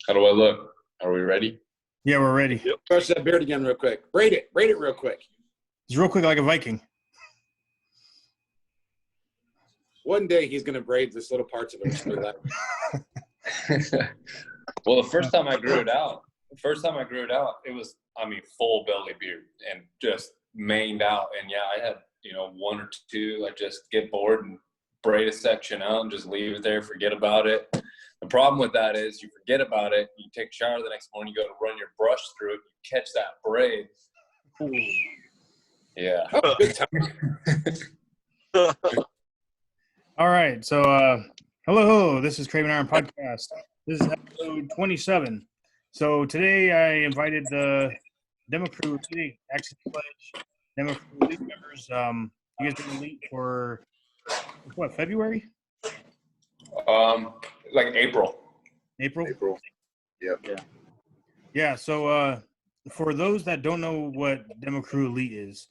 How do I look? Are we ready? Yeah, we're ready. Yep. Brush that beard again real quick. Braid it real quick. It's real quick like a Viking. One day he's going to braid this little parts of it. Well, the first time I grew it out, it was, full belly beard and just maned out. And yeah, I had, one or two. I just get bored and braid a section out and just leave it there, forget about it. The problem with that is you forget about it, you take a shower the next morning, you go to run your brush through it, you catch that braid. Ooh. Yeah. Oh, good time. All right. So, hello. This is CRAVIN IRON Podcast. This is episode 27. So today I invited the Demo Crew Elite, actually Sledge, Demo Crew Elite members. You guys been elite for what, February? Like April. Yep. Yeah. Yeah. So for those that don't know what Demo Crew Elite is,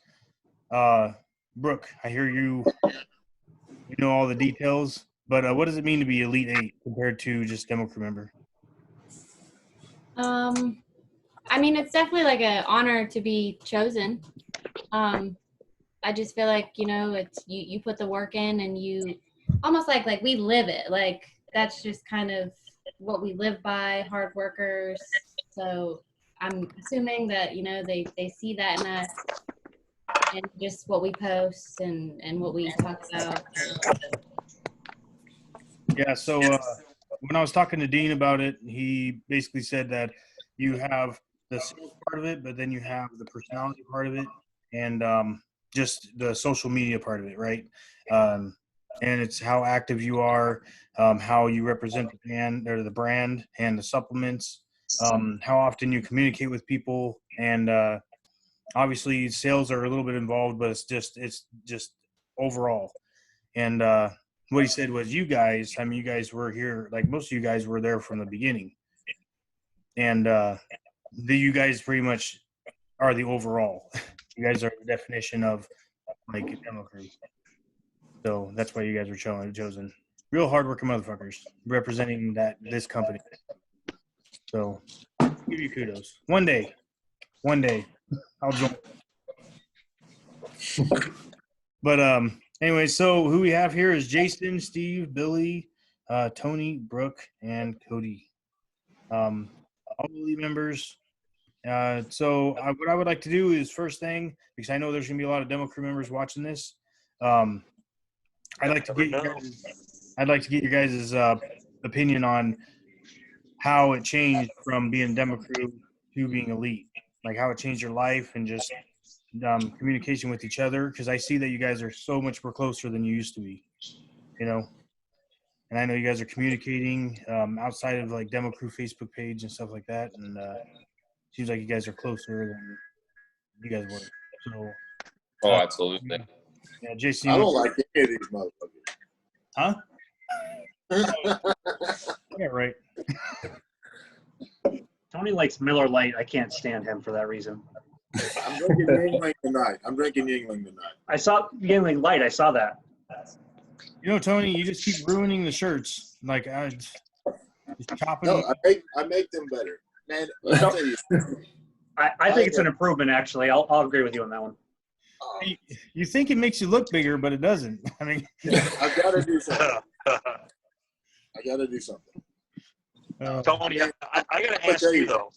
Brooke, I hear you know all the details, but what does it mean to be Elite 8 compared to just Demo Crew member? It's definitely like an honor to be chosen. I just feel like, it's you put the work in and you almost like we live it. Like that's just kind of what we live by, hard workers. So I'm assuming that, they see that in us and just what we post and what we talk about. Yeah, so when I was talking to Dean about it, he basically said that you have the sales part of it, but then you have the personality part of it and just the social media part of it, right? And it's how active you are, how you represent the band or the brand and the supplements, how often you communicate with people, and obviously sales are a little bit involved, but it's just overall. And what he said was you guys were here, like most of you guys were there from the beginning. And you guys pretty much are the overall. You guys are the definition of like a demo crew. So that's why you guys were chosen. Real hardworking motherfuckers representing this company. So give you kudos. One day I'll join. But anyway, so who we have here is Jason, Steve, Billy, Tony, Brooke, and Cody. All the lead members. So what I would like to do is first thing, because I know there's going to be a lot of Demo Crew members watching this. I'd like to get your guys' opinion on how it changed from being Demo Crew to being elite, like how it changed your life and just communication with each other. Because I see that you guys are so much more closer than you used to be, And I know you guys are communicating outside of like Demo Crew Facebook page and stuff like that, and seems like you guys are closer than you guys were. So, Absolutely. Yeah, Jason. I don't like any of these motherfuckers. Huh? Yeah, right. Tony likes Miller Lite. I can't stand him for that reason. I'm drinking Yingling tonight. I saw Yingling Light. I saw that. Tony, you just keep ruining the shirts. Like, just chopping No, them. I make them better. Man, let me tell you. I think it's an improvement, actually. I'll agree with you on that one. You think it makes you look bigger, but it doesn't. I've got to do something. Tony, I got to ask you, though.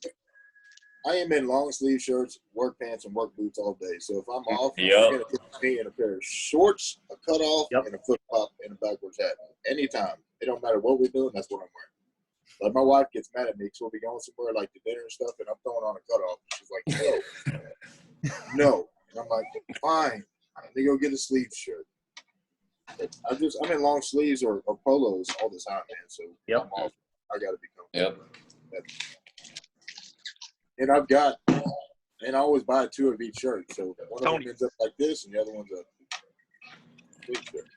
I am in long sleeve shirts, work pants, and work boots all day. So if I'm off, Yep. you're going to put me in a pair of shorts, a cutoff, and a flip flop, and a backwards hat. Anytime. It don't matter what we're doing, that's what I'm wearing. Like, my wife gets mad at me because we'll be going somewhere like to dinner and stuff, and I'm throwing on a cutoff. She's like, no. And I'm like, fine. Let me go get a sleeve shirt. I'm in long sleeves or polos all the time, man. So I'm off. I got to be comfortable. Yep. And I always buy two of each shirt. So one of them ends up like this, and the other one's a sleeve shirt.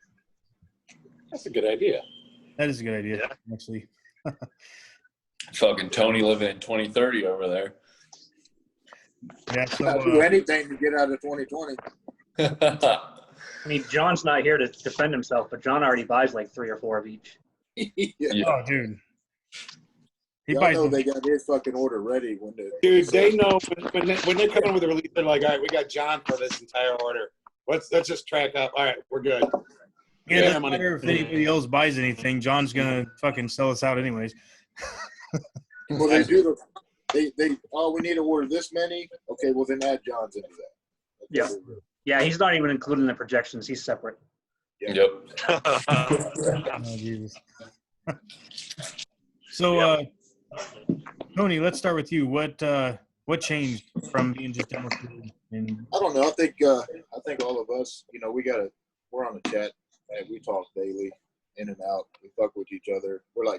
That's a good idea. That is a good idea, actually. Fucking Tony living in 2030 over there. Yeah, so, I'll do anything to get out of 2020. I mean, John's not here to defend himself, but John already buys like 3 or 4 of each. Yeah. Oh, dude. He Y'all buys know them. they got his fucking order ready when the Dude, they know when they're coming with a release, they're like, all right, we got John for this entire order. Let's just track up. All right, we're good. Yeah, it Yeah, doesn't money. matter if anybody else buys anything. John's gonna fucking sell us out anyways. well, they do the they we need to order this many. Okay, well then add John's into that. Yeah. Yeah, he's not even including the projections. He's separate. Yep. Oh, Jesus. So, Tony, let's start with you. What changed from being just demonstrated? And I don't know. I think all of us, we're on the chat and we talk daily, in and out. We fuck with each other. I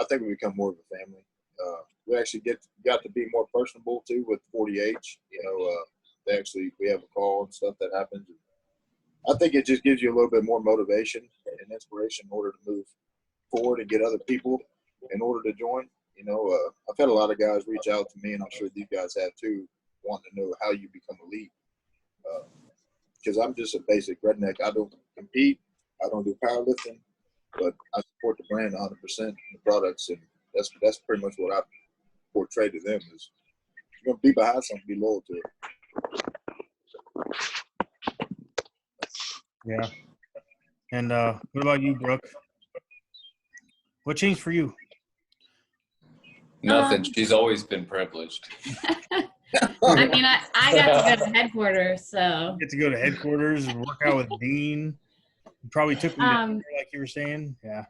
think we become more of a family. We actually got to be more personable too with 40H. We have a call and stuff that happens. I think it just gives you a little bit more motivation and inspiration in order to move forward and get other people in order to join. I've had a lot of guys reach out to me, and I'm sure these guys have too, wanting to know how you become a lead. Because I'm just a basic redneck. I don't compete. I don't do powerlifting, but I support the brand 100%, the products, and that's pretty much what I portray to them is you're going to be behind something, be loyal to it. yeah. And what about you, Brooke? What changed for you? Nothing. She's always been privileged. I mean, I got to go to headquarters, so. Get to go to headquarters and work out with Dean. You probably took me to dinner, like you were saying. Yeah.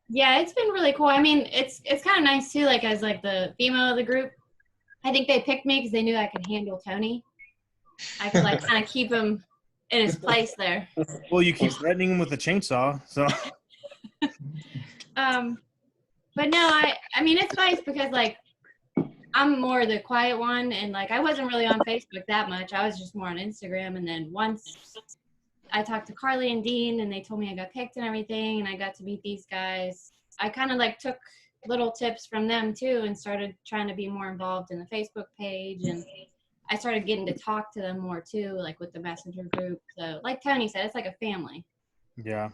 Yeah, it's been really cool. I mean, it's kind of nice too. Like as like the female of the group, I think they picked me because they knew I could handle Tony. I could like kind of keep him in his place there. Well, you keep threatening him with a chainsaw, so. But no, I mean it's nice because like I'm more the quiet one, and like I wasn't really on Facebook that much. I was just more on Instagram, and then once I talked to Carly and Dean, and they told me I got picked and everything, and I got to meet these guys. I kind of like took little tips from them too, and started trying to be more involved in the Facebook page, and I started getting to talk to them more too, like with the messenger group. So, like Tony said, it's like a family. Yeah.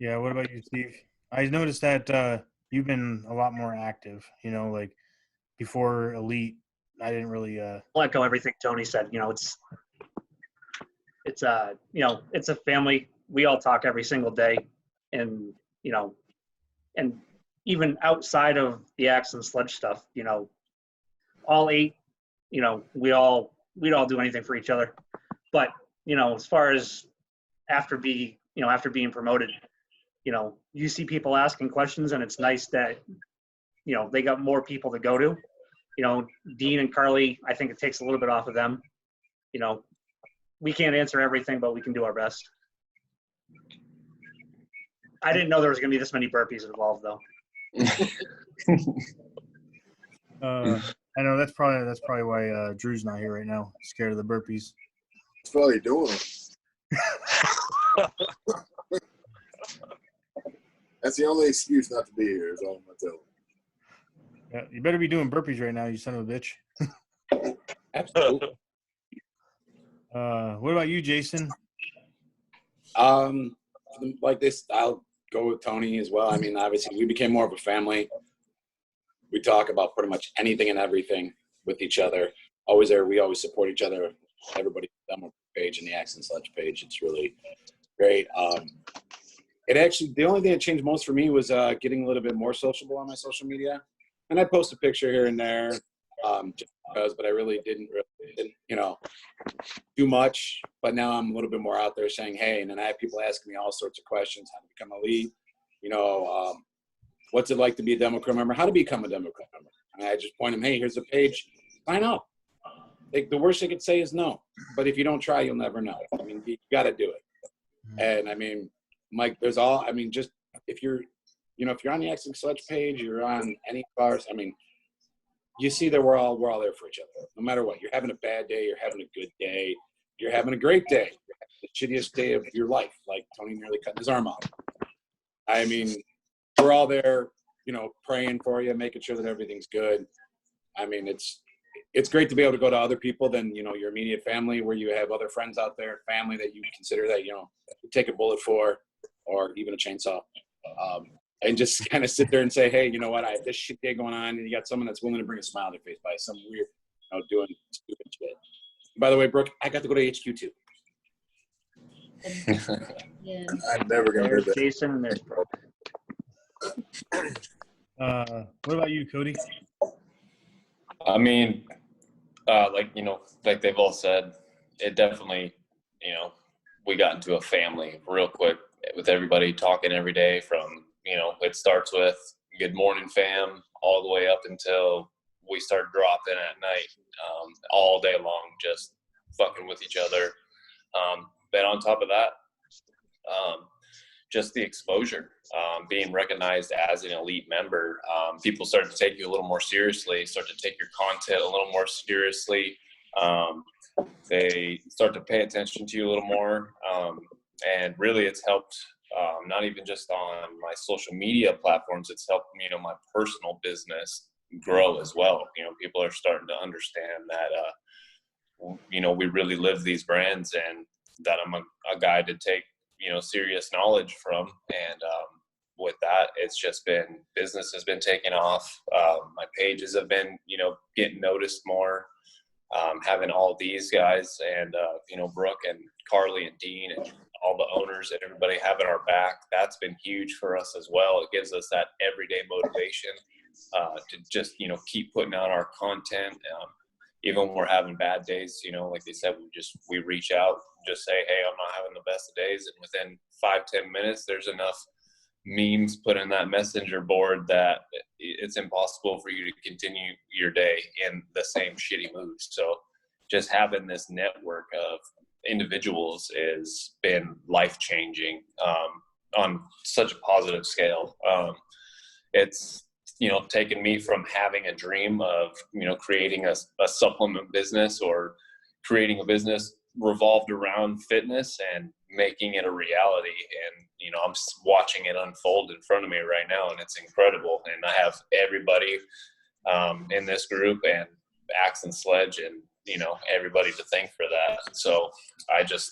Yeah. What about you, Steve? I noticed that you've been a lot more active. Like before Elite, I didn't really. I'll echo everything Tony said. It's a family. We all talk every single day, and and even outside of the Axe and Sledge stuff, all 8, we'd all do anything for each other. But as far as after being promoted, you see people asking questions, and it's nice that they got more people to go to. Dean and Carly, I think it takes a little bit off of them. We can't answer everything, but we can do our best. I didn't know there was going to be this many burpees involved, though. I know that's probably why Drew's not here right now. Scared of the burpees. That's probably doing it. That's the only excuse not to be here, is all I'm going to tell him. Yeah, you better be doing burpees right now, you son of a bitch. Absolutely. What about you, Jason? Like this, I'll go with Tony as well. I mean, obviously, we became more of a family. We talk about pretty much anything and everything with each other. Always there. We always support each other. Everybody on the page and the Axe and Sledge page. It's really great. The only thing that changed most for me was getting a little bit more sociable on my social media. And I post a picture here and there, just because, but I really didn't do much. But now I'm a little bit more out there saying, hey, and then I have people asking me all sorts of questions: how to become a lead, what's it like to be a demo crew member, how to become a demo crew member. And I just point them, hey, here's a page, sign up. The worst they could say is no. But if you don't try, you'll never know. I mean, you got to do it. And I mean, Mike, just if you're on the Axe and Sledge page, you're on any bars, I mean, you see that we're all there for each other. No matter what, you're having a bad day, you're having a good day, you're having a great day, the shittiest day of your life, like Tony nearly cutting his arm off. I mean, we're all there, praying for you, making sure that everything's good. I mean, it's great to be able to go to other people than, your immediate family, where you have other friends out there, family that you consider that, you take a bullet for, or even a chainsaw. and just kind of sit there and say, hey, you know what, I have this shit day going on, and you got someone that's willing to bring a smile to their face by some weird, doing stupid shit. By the way, Brooke, I got to go to HQ too. Yeah. I'm never gonna hear There's that. Jason and there's Brooke. What about you, Cody? I mean, like they've all said, it definitely, we got into a family real quick with everybody talking every day from, it starts with good morning fam all the way up until we start dropping at night, all day long, just fucking with each other. But on top of that, just the exposure, being recognized as an elite member, people start to take you a little more seriously, start to take your content a little more seriously. They start to pay attention to you a little more. And really it's helped, not even just on my social media platforms, it's helped, my personal business grow as well. People are starting to understand that, we really live these brands and that I'm a guy to take, serious knowledge from. And with that, it's just been, business has been taking off. My pages have been, getting noticed more. Having all these guys and, Brooke and Carly and Dean and all the owners and everybody having our back, that's been huge for us as well. It gives us that everyday motivation to just, keep putting out our content. Even when we're having bad days, like they said, we reach out, just say, hey, I'm not having the best of days. And within 5-10 minutes, there's enough memes put in that messenger board that it's impossible for you to continue your day in the same shitty mood. So just having this network of individuals has been life-changing on such a positive scale. It's, taken me from having a dream of, creating a supplement business or creating a business revolved around fitness and making it a reality. And, I'm watching it unfold in front of me right now, and it's incredible. And I have everybody in this group and Axe and Sledge and, everybody to thank for that. So I just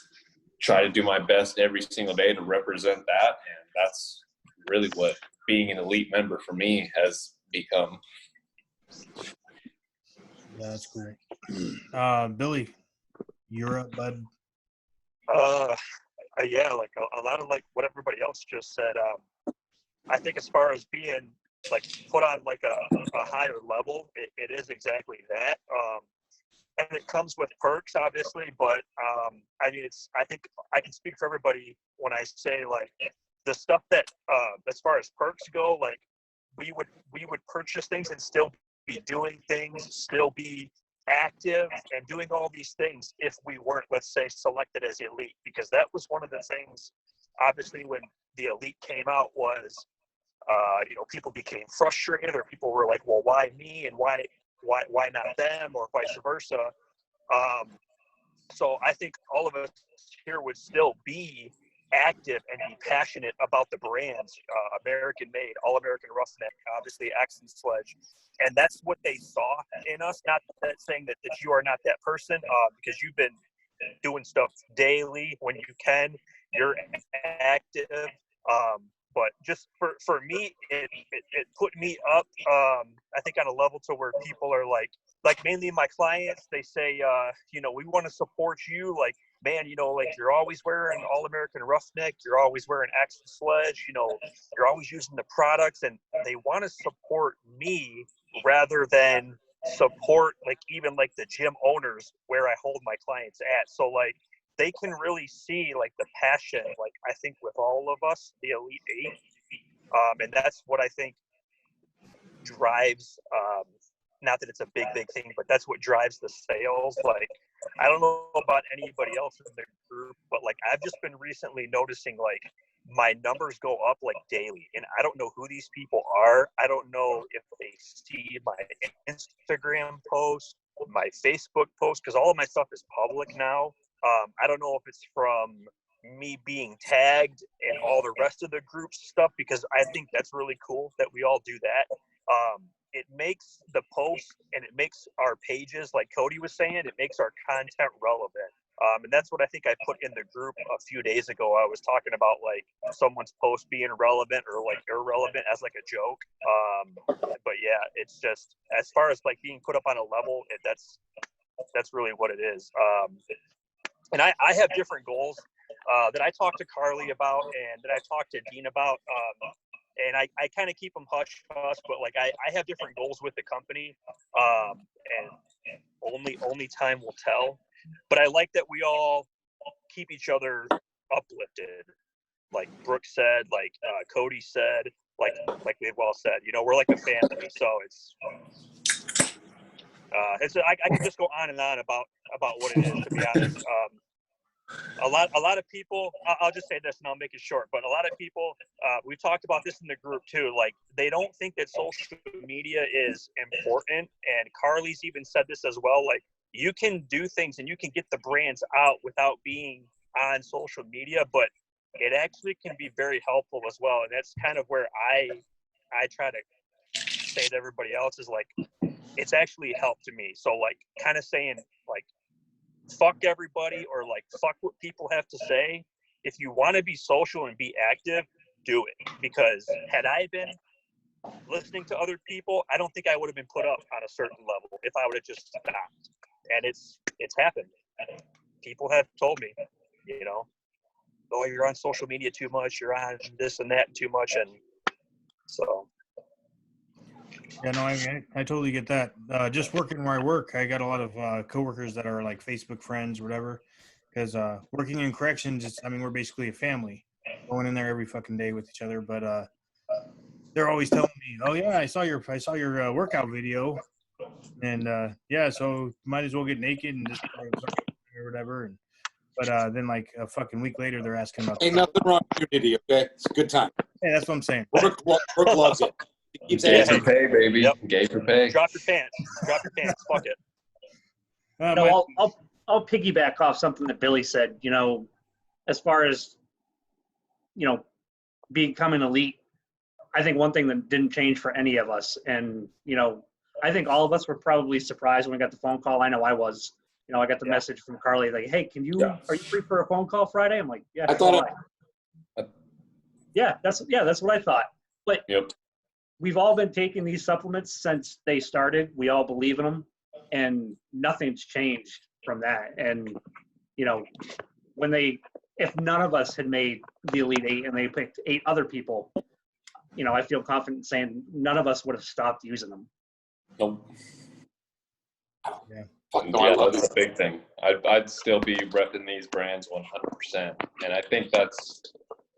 try to do my best every single day to represent that. And that's really what being an elite member for me has become. Yeah, that's great. Billy, you're up, bud. Yeah, like a lot of like what everybody else just said. I think as far as being like put on like a higher level, it is exactly that. And it comes with perks, obviously, but I mean, I think I can speak for everybody when I say like the stuff that as far as perks go, like we would purchase things and still be doing things, still be active and doing all these things if we weren't, let's say, selected as elite, because that was one of the things, obviously, when the elite came out was, people became frustrated, or people were like, well, why me, and why not them, or vice versa. So I think all of us here would still be active and be passionate about the brands, American Made, All American Roughneck, obviously Axe and Sledge. And that's what they saw in us. Not that saying that you are not that person, because you've been doing stuff daily when you can. You're active. But just for me, it put me up, I think, on a level to where people are like mainly my clients, they say, we want to support you. Like, man, like you're always wearing All American Roughneck, you're always wearing Axe and Sledge, you're always using the products, and they want to support me rather than support like even like the gym owners where I hold my clients at. So like they can really see like the passion, like I think with all of us, the Elite Eight, and that's what I think drives. Not that it's a big thing, but that's what drives the sales. Like, I don't know about anybody else in the group, but like I've just been recently noticing like my numbers go up like daily, and I don't know who these people are. I don't know if they see my Instagram post, my Facebook post, because all of my stuff is public now. I don't know if it's from me being tagged and all the rest of the group's stuff, because I think that's really cool that we all do that. It makes the post and it makes our pages, like Cody was saying, it makes our content relevant. And that's what I think I put in the group a few days ago. I was talking about like someone's post being relevant or like irrelevant as like a joke. But yeah, it's just as far as like being put up on a level, that's really what it is. And I have different goals that I talk to Carly about and that I talk to Dean about. And I kind of keep them hush hush, but like I have different goals with the company, and only time will tell. But I like that we all keep each other uplifted, like Brooke said, like Cody said, like we've all said. You know, we're like a family, so I can just go on and on about what it is. To be honest, a lot of people. I'll just say this and I'll make it short. But a lot of people, we've talked about this in the group too. Like they don't think that social media is important, and Carly's even said this as well. Like you can do things and you can get the brands out without being on social media, but it actually can be very helpful as well. And that's kind of where I try to say to everybody else is like, it's actually helped me. So like kind of saying like, fuck everybody or like, fuck what people have to say. If you want to be social and be active, do it. Because had I been listening to other people, I don't think I would have been put up on a certain level if I would have just stopped. And it's happened. People have told me, you know, oh, you're on social media too much, you're on this and that too much, and so. Yeah, no, I totally get that. Just working where I work, I got a lot of coworkers that are like Facebook friends, or whatever. Because working in corrections, we're basically a family, going in there every fucking day with each other. But they're always telling me, "Oh yeah, I saw your workout video." And yeah, so might as well get naked and just or whatever. But then like a fucking week later, they're asking about. Ain't nothing wrong with your video, okay? It's a good time. Hey, that's what I'm saying. Brooke loves it. He keeps Gay asking. for pay, baby. Yep. Gay for pay. Drop your pants. Fuck it. No, I'll piggyback off something that Billy said. You know, as far as becoming elite, I think one thing that didn't change for any of us, and I think all of us were probably surprised when we got the phone call. I know I was. I got the message from Carly like, "Hey, are you free for a phone call Friday?" I'm like, "Yeah." That's what I thought. But we've all been taking these supplements since they started. We all believe in them, and nothing's changed from that. And if none of us had made the Elite Eight and they picked 8 other people, I feel confident saying none of us would have stopped using them. Nope. Yeah. That's a big thing. I'd still be repping these brands 100%. And I think that's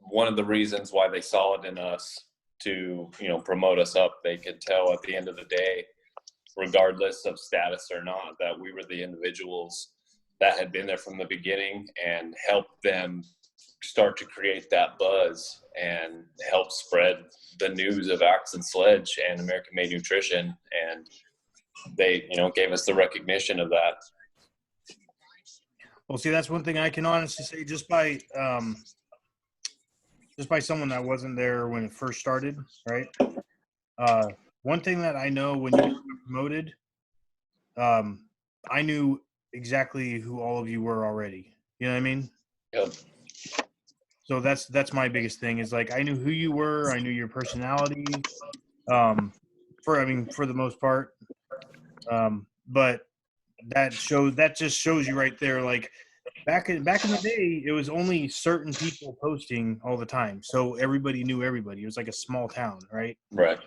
one of the reasons why they saw it in us to, promote us up. They could tell at the end of the day, regardless of status or not, that we were the individuals that had been there from the beginning and helped them start to create that buzz and help spread the news of Axe and Sledge and American Made Nutrition. And they, gave us the recognition of that. Well, see, that's one thing I can honestly say just by someone that wasn't there when it first started, right? One thing that I know when you got promoted, I knew exactly who all of you were already. You know what I mean? Yep. So that's my biggest thing is like I knew who you were, I knew your personality, for the most part. But that just shows you right there, like back in the day, it was only certain people posting all the time, so everybody knew everybody. It was like a small town, right? Right.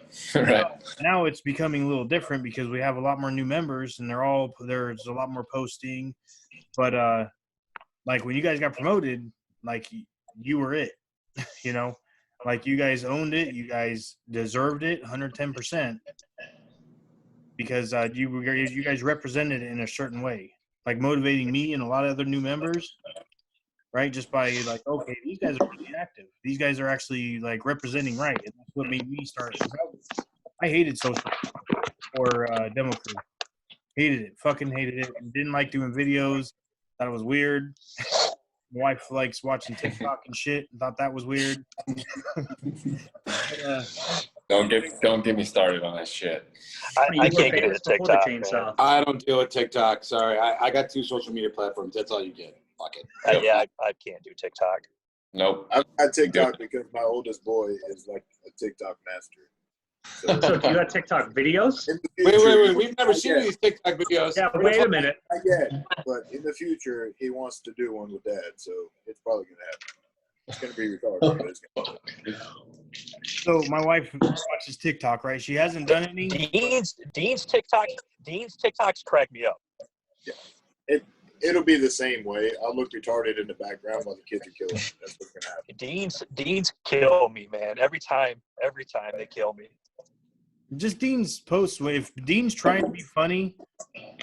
Now it's becoming a little different because we have a lot more new members, and there's a lot more posting. But like when you guys got promoted, like you were it, like you guys owned it, you guys deserved it, 110%. Because you guys represented it in a certain way, like motivating me and a lot of other new members, right? Just by like, okay, these guys are really active. These guys are actually like representing right, and that's what made me start. I hated social or demo crew, hated it, fucking hated it. Didn't like doing videos. Thought it was weird. My wife likes watching TikTok and shit. Thought that was weird. Don't get me started on that shit. I can't get into TikTok. I don't deal with TikTok. Sorry, I got 2 social media platforms. That's all you get. fuck it. Yeah, I can't do TikTok. Nope. I've got TikTok because my oldest boy is like a TikTok master. So do you have TikTok videos? Wait. We've never seen these TikTok videos. Yeah, wait a minute. Not yet, but in the future, he wants to do one with Dad, so it's probably going to happen. It's going to be retarded, but it's going to happen. So my wife watches TikTok, right? She hasn't done any. Dean's TikToks crack me up. Yeah. It'll be the same way. I'll look retarded in the background while the kids are killing. That's what's going to happen. Dean's kill me, man. Every time they kill me. Just Dean's posts. If Dean's trying to be funny,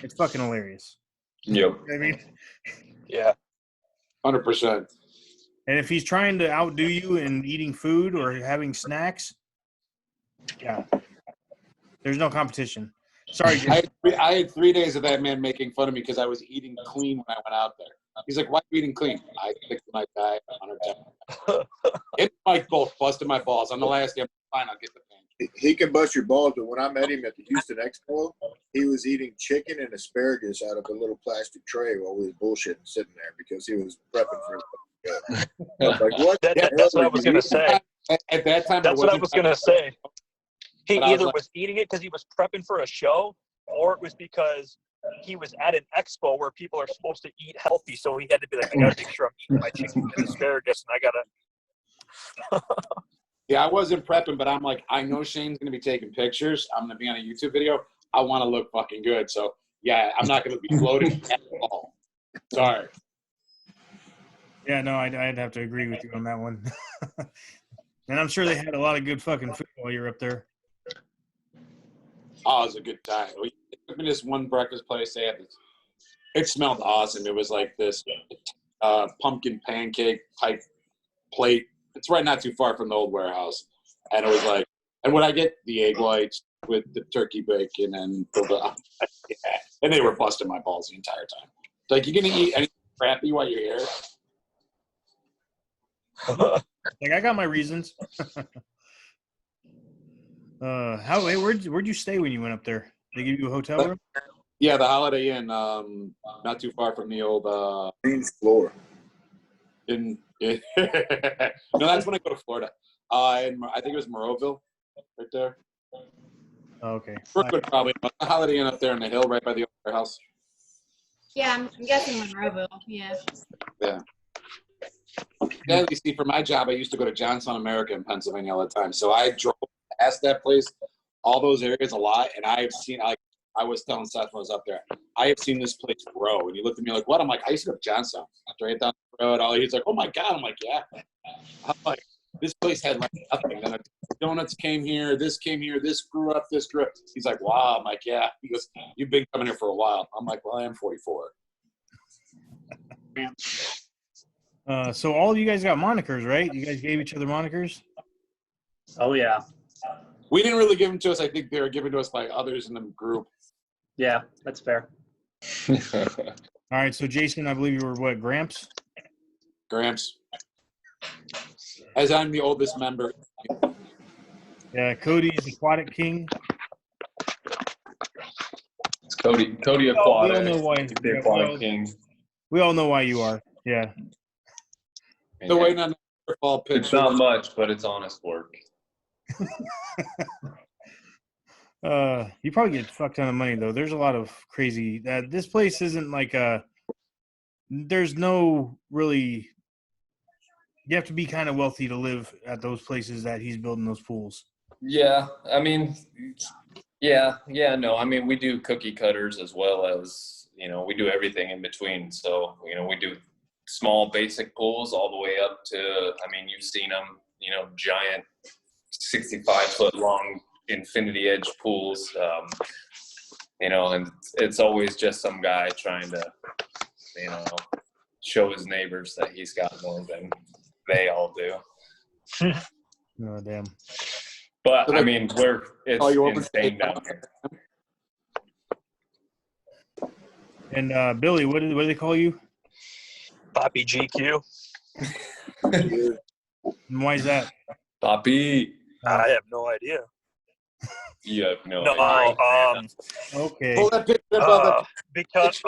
it's fucking hilarious. Yep. You know what I mean, Yeah. 100%. and if he's trying to outdo you in eating food or having snacks, yeah, there's no competition. Sorry, Jason. I had 3 days of that man making fun of me because I was eating clean when I went out there. He's like, "Why are you eating clean?" I picked my diet 110. It Mike both busted my balls on the last day. I'm fine. I'll get the pain. He can bust your balls, but when I met him at the Houston Expo, he was eating chicken and asparagus out of a little plastic tray while we was bullshitting sitting there because he was prepping for it. I was like, what? That's what I was going to say. At that time, That's what I was going to say. He But I was either like- was eating it because he was prepping for a show, or it was because he was at an expo where people are supposed to eat healthy. So he had to be like, I got to make sure I'm eating my chicken and asparagus, and I got to. Yeah, I wasn't prepping, but I'm like, I know Shane's going to be taking pictures. I'm going to be on a YouTube video. I want to look fucking good. So, yeah, I'm not going to be bloated at all. Sorry. Yeah, no, I'd have to agree with you on that one. And I'm sure they had a lot of good fucking food while you were up there. Oh, it was a good time. We took me to this one breakfast place. They had this. It smelled awesome. It was like this pumpkin pancake type plate. It's right not too far from the old warehouse. And it was like, and when I get the egg whites with the turkey bacon and yeah. And they were busting my balls the entire time. Like, you're going to eat anything crappy while you're here? Like, I got my reasons. Where'd you stay when you went up there? They give you a hotel room? Yeah, the Holiday Inn, not too far from the old Queen's floor. no, that's when I go to Florida. I think it was Moroville, right there. Oh, okay. Brooklyn, probably. The Holiday Inn up there on the hill, right by the old warehouse. Yeah, I'm guessing Monroeville. Yeah. Yeah. Yeah, you see, for my job, I used to go to Johnstown, America in Pennsylvania all the time. So I drove past that place, all those areas a lot, and I have seen, like I was telling Seth when I was up there, I have seen this place grow. And he looked at me like, what? I'm like, I used to go to Johnstown, right down the road. He's like, oh my God. I'm like, yeah. I'm like, this place had like nothing. Then donuts came here, this grew up, this grew up. He's like, wow. I'm like, yeah. He goes, you've been coming here for a while. I'm like, well, I am 44. So all of you guys got monikers, right? You guys gave each other monikers? Oh, yeah. We didn't really give them to us. I think they were given to us by others in the group. Yeah, that's fair. All right, so Jason, I believe you were what, Gramps? Gramps. As I'm the oldest member. Yeah, Cody's Aquatic King. It's Cody We all Aquatic. know why. The Aquatic King. We all know why you are. Yeah. The way on the fall pitch. It's not much, but it's honest work. You probably get a fuck ton of money though. There's a lot of crazy. This place isn't like a. There's no really. You have to be kind of wealthy to live at those places that he's building those pools. Yeah, I mean, no. I mean, we do cookie cutters as well as, we do everything in between. So, we do small basic pools all the way up to, I mean, you've seen them, giant 65-foot long infinity edge pools, and it's always just some guy trying to, show his neighbors that he's got more than they all do. Oh, damn. But I mean, it's insane down here. And Billy, what do they call you? Poppy GQ. And why is that? Poppy. I have no idea. You have no No, idea. Okay. Pull that picture up. because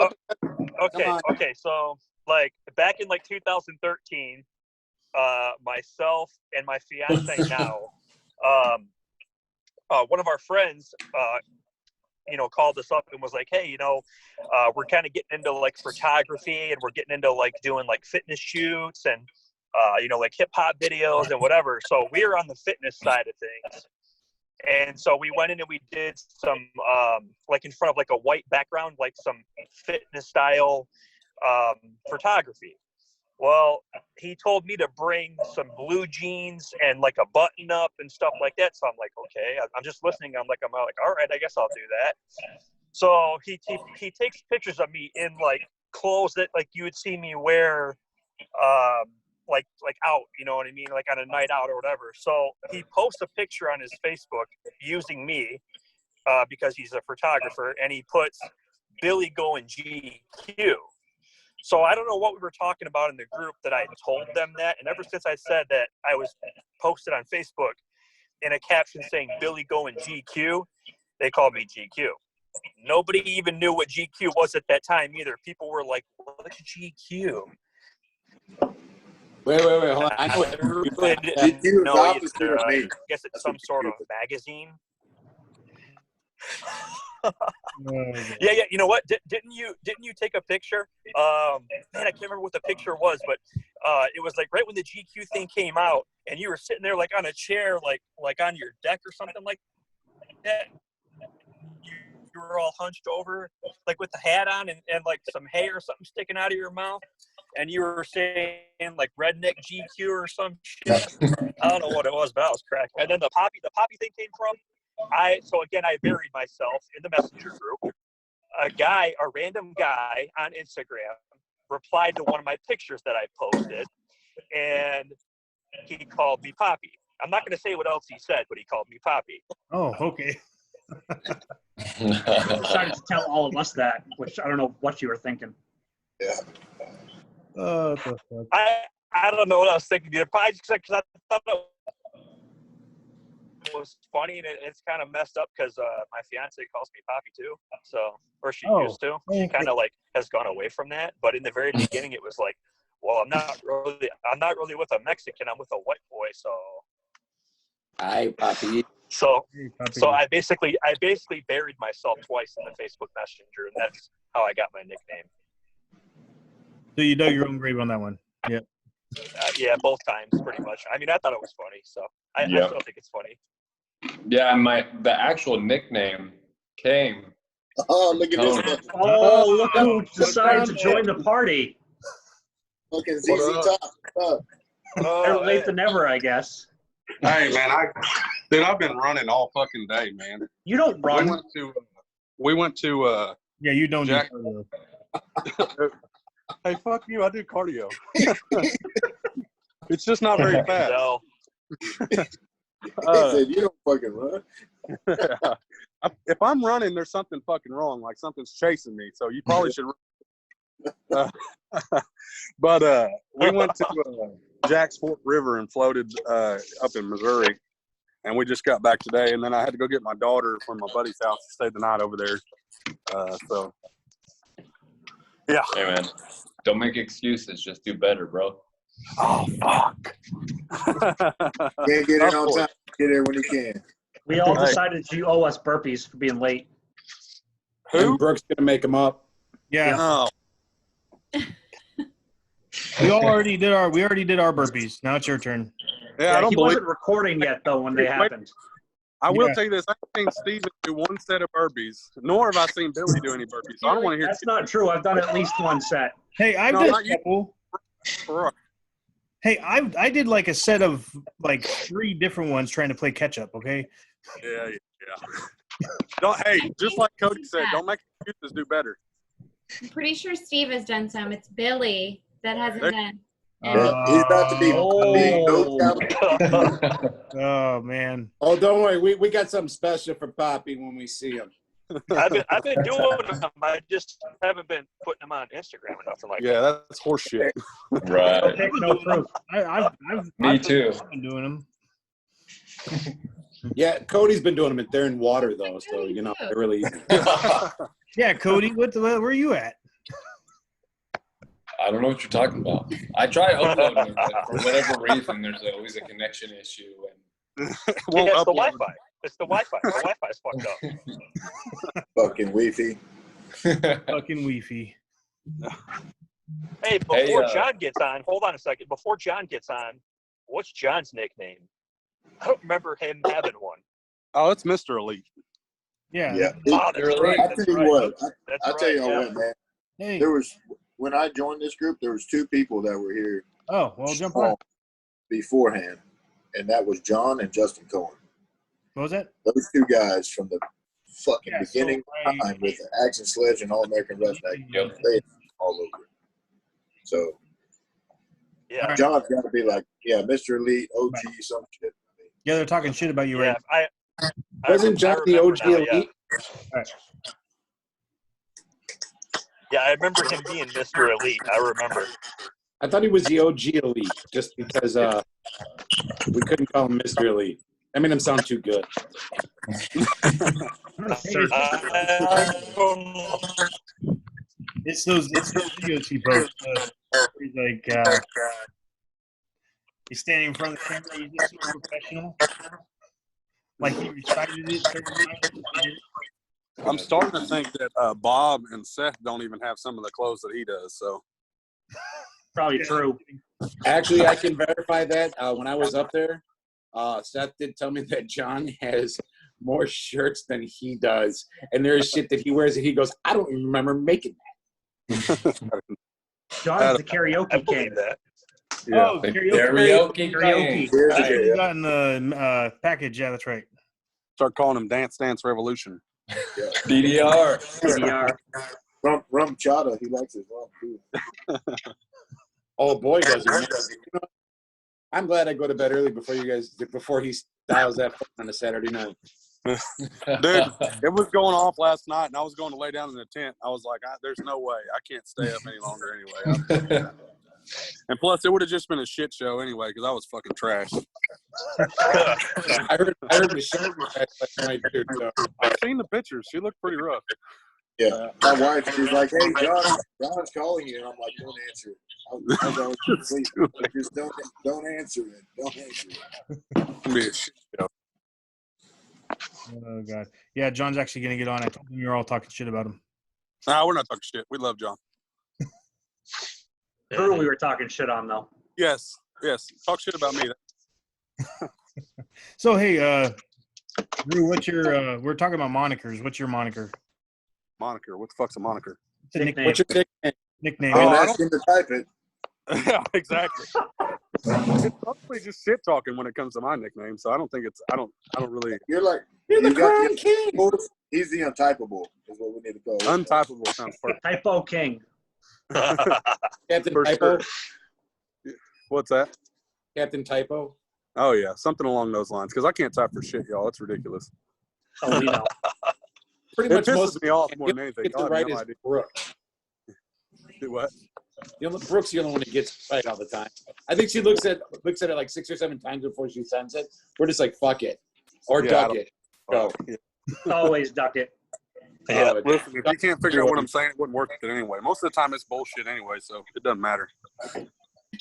okay, so like back in like 2013, myself and my fiance now, one of our friends, called us up and was like, hey, we're kind of getting into like photography, and we're getting into like doing like fitness shoots and, like hip hop videos and whatever. So we are on the fitness side of things. And so we went in and we did some, like in front of like a white background, like some fitness style photography. Well, he told me to bring some blue jeans and like a button up and stuff like that. So I'm like, okay, I'm just listening. I'm like, all right, I guess I'll do that. So he takes pictures of me in like clothes that like you would see me wear, like out, you know what I mean? Like on a night out or whatever. So he posts a picture on his Facebook using me, because he's a photographer, and he puts Billy going GQ. So I don't know what we were talking about in the group that I told them that. And ever since I said that, I was posted on Facebook in a caption saying Billy going GQ, they called me GQ. Nobody even knew what GQ was at that time either. People were like, what's GQ? Wait, hold on. I know I really didn't know either. I guess it's some sort of magazine. Yeah. You know what? Didn't you take a picture? Man, I can't remember what the picture was, but it was like right when the GQ thing came out, and you were sitting there like on a chair, like on your deck or something like that. You were all hunched over, like with the hat on, and like some hair or something sticking out of your mouth, and you were saying like redneck GQ or some shit. I don't know what it was, but I was cracking. And then the poppy thing came from. So again, I buried myself in the messenger group. A random guy on Instagram replied to one of my pictures that I posted, and he called me Poppy. I'm not going to say what else he said, but he called me Poppy. Oh, okay. He decided to tell all of us that, which I don't know what you were thinking. Yeah. What the fuck? I don't know what I was thinking. Probably because I thought it was funny, and it's kind of messed up because my fiance calls me Poppy too. So, or she used to. She kind of like has gone away from that. But in the very beginning, it was like, well, I'm not really with a Mexican. I'm with a white boy. So. Hi, Poppy. So I basically buried myself twice in the Facebook Messenger, and that's how I got my nickname. So you dug your own grave on that one. Yeah. Yeah, both times, pretty much. I mean, I thought it was funny, so I still think it's funny. Yeah, the actual nickname came. Oh, look at this. Oh, look who decided to join the party. Fucking ZZ Top. Better late than never, I guess. Hey, man, I've been running all fucking day, man. You don't run. We went to Yeah, you don't Jack. do Hey, fuck you! I do cardio. It's just not very fast. So, He said, you don't fucking run. If I'm running, there's something fucking wrong. Like something's chasing me. So you probably should run. But we went to Jack's Fork River and floated up in Missouri. And we just got back today. And then I had to go get my daughter from my buddy's house to stay the night over there. So, yeah. Hey, man, don't make excuses. Just do better, bro. Oh, fuck. Can't get in on time. Get there when you can. We all decided you owe us burpees for being late. Who? And Brooke's going to make them up. Yeah. Oh. We already did our burpees. Now it's your turn. Yeah, I don't he believe wasn't recording yet, though, when they happened. I will tell you this. I haven't seen Steven do one set of burpees, nor have I seen Billy do any burpees. So I don't want to hear. That's not true. I've done at least one set. Hey, I've done a couple. Hey, I did like a set of like 3 different ones trying to play catch up. Okay. Yeah. Hey, just like Cody said, don't make excuses. Do better. I'm pretty sure Steve has done some. It's Billy that hasn't done. He's about to be Oh man. Oh, don't worry. We got something special for Poppy when we see him. I've been doing them. I just haven't been putting them on Instagram or nothing like that. Yeah, that's horseshit. Right. No proof. Me too. I've been doing them. Yeah, Cody's been doing them. They're in water, though, so, they're really easy. Yeah, Cody, where are you at? I don't know what you're talking about. I try uploading it, but for whatever reason, there's always a connection issue. And Won't it's the upload. Wi-Fi. It's the Wi-Fi. The Wi-Fi's fucked up. Fucking Wi-Fi. Fucking Wi-Fi. Hey, before John gets on, hold on a second. Before John gets on, what's John's nickname? I don't remember him having one. Oh, it's Mr. Elite. Yeah. Yeah. Oh, that's right. I tell you what. I tell you yeah. what, man. Hey. There was when I joined this group, there was 2 people that were here Oh, well, jump on. beforehand, and that was John and Justin Cohen. What was that? Those 2 guys from the fucking Yeah, beginning so time with the Action Sledge and All American Wrestling. Yep. They all over it. So Yeah. John's got to be like, yeah, Mr. Elite, OG, some shit. Yeah, they're talking shit about you, Yeah. right? Wasn't John the remember OG now, Elite? Yeah, I remember him being Mr. Elite. I remember. I thought he was the OG Elite just because we couldn't call him Mr. Elite. That made him sound too good. It's those videos he posts. He's like, he's standing in front of the camera. He's just so professional. Like he recited it certain times. I'm starting to think that Bob and Seth don't even have some of the clothes that he does. So Probably true. Actually, I can verify that. When I was up there, Seth did tell me that John has more shirts than he does. And there's shit that he wears that he goes, I don't even remember making that. John's the I karaoke king. believe that. yeah. Oh, karaoke. Karaoke. That's what we got in the package. Yeah, that's right. Start calling him Dance Dance Revolution. DDR. DDR. Rum chata, he likes his rum too. Oh, boy, does he. I'm glad I go to bed early before he styles that on a Saturday night. Dude, it was going off last night, and I was going to lay down in the tent. I was like, there's no way. I can't stay up any longer anyway. And plus, it would have just been a shit show anyway because I was fucking trash. I heard Michelle was last night, too. So. I've seen the pictures. She looked pretty rough. Yeah. My wife, she's like, hey, John's calling you. And I'm like, don't answer it. I'll go to sleep. Just don't answer it. Don't answer it. Be a shit show. Oh God. Yeah, John's actually gonna get on. I told him you're all talking shit about him. Nah, we're not talking shit. We love John. Drew, we were talking shit on though. Yes. Talk shit about me. So hey, Drew, what's your? We're talking about monikers. What's your moniker? Moniker. What the fuck's a moniker? It's a Nickname. What's your nickname? nickname. Don't I ask him to type it. Yeah, exactly. It's probably just shit talking when it comes to my nickname, so I don't think it's. I don't really. You're like, You're the you got Crown King. He's the untypable, is what we need to call it. Untypable sounds perfect. Typo king. Captain For Typo. sure. What's that? Captain Typo. Oh yeah, something along those lines. Because I can't type for shit, y'all. It's ridiculous. Oh, we know. Pretty It much most pisses me off more than anything. Gets I it have right no is idea. Brooke. Do what? Brooke's the only one that gets it right all the time. I think she looks at it like 6 or 7 times before she sends it. We're just like, fuck it. Or Yeah, duck it. Go. Yeah. Always duck it. Yeah. Listen, if you can't figure out what I'm saying, it wouldn't work with it anyway. Most of the time, it's bullshit anyway, so it doesn't matter.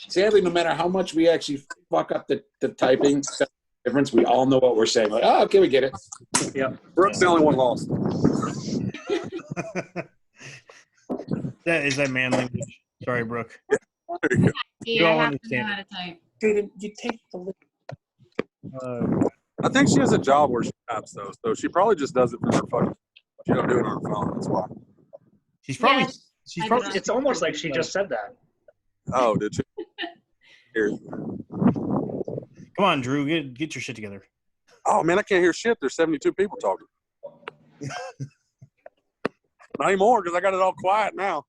Sadly, no matter how much we actually fuck up the typing difference, we all know what we're saying. Like, oh, okay, we get it. Yep. Brooke's the only one lost. Is that man language? Sorry, Brooke. There you go. Yeah, You I all have to know understand how to type. Dude, you take the lip. I think she has a job where she types though, so she probably just does it for her fucking. She don't do it on her phone. That's why. She's probably. Yes, She's I probably. know. It's almost like she just said that. Oh, did she? Here. Come on, Drew. Get your shit together. Oh man, I can't hear shit. There's 72 people talking. Not anymore because I got it all quiet now.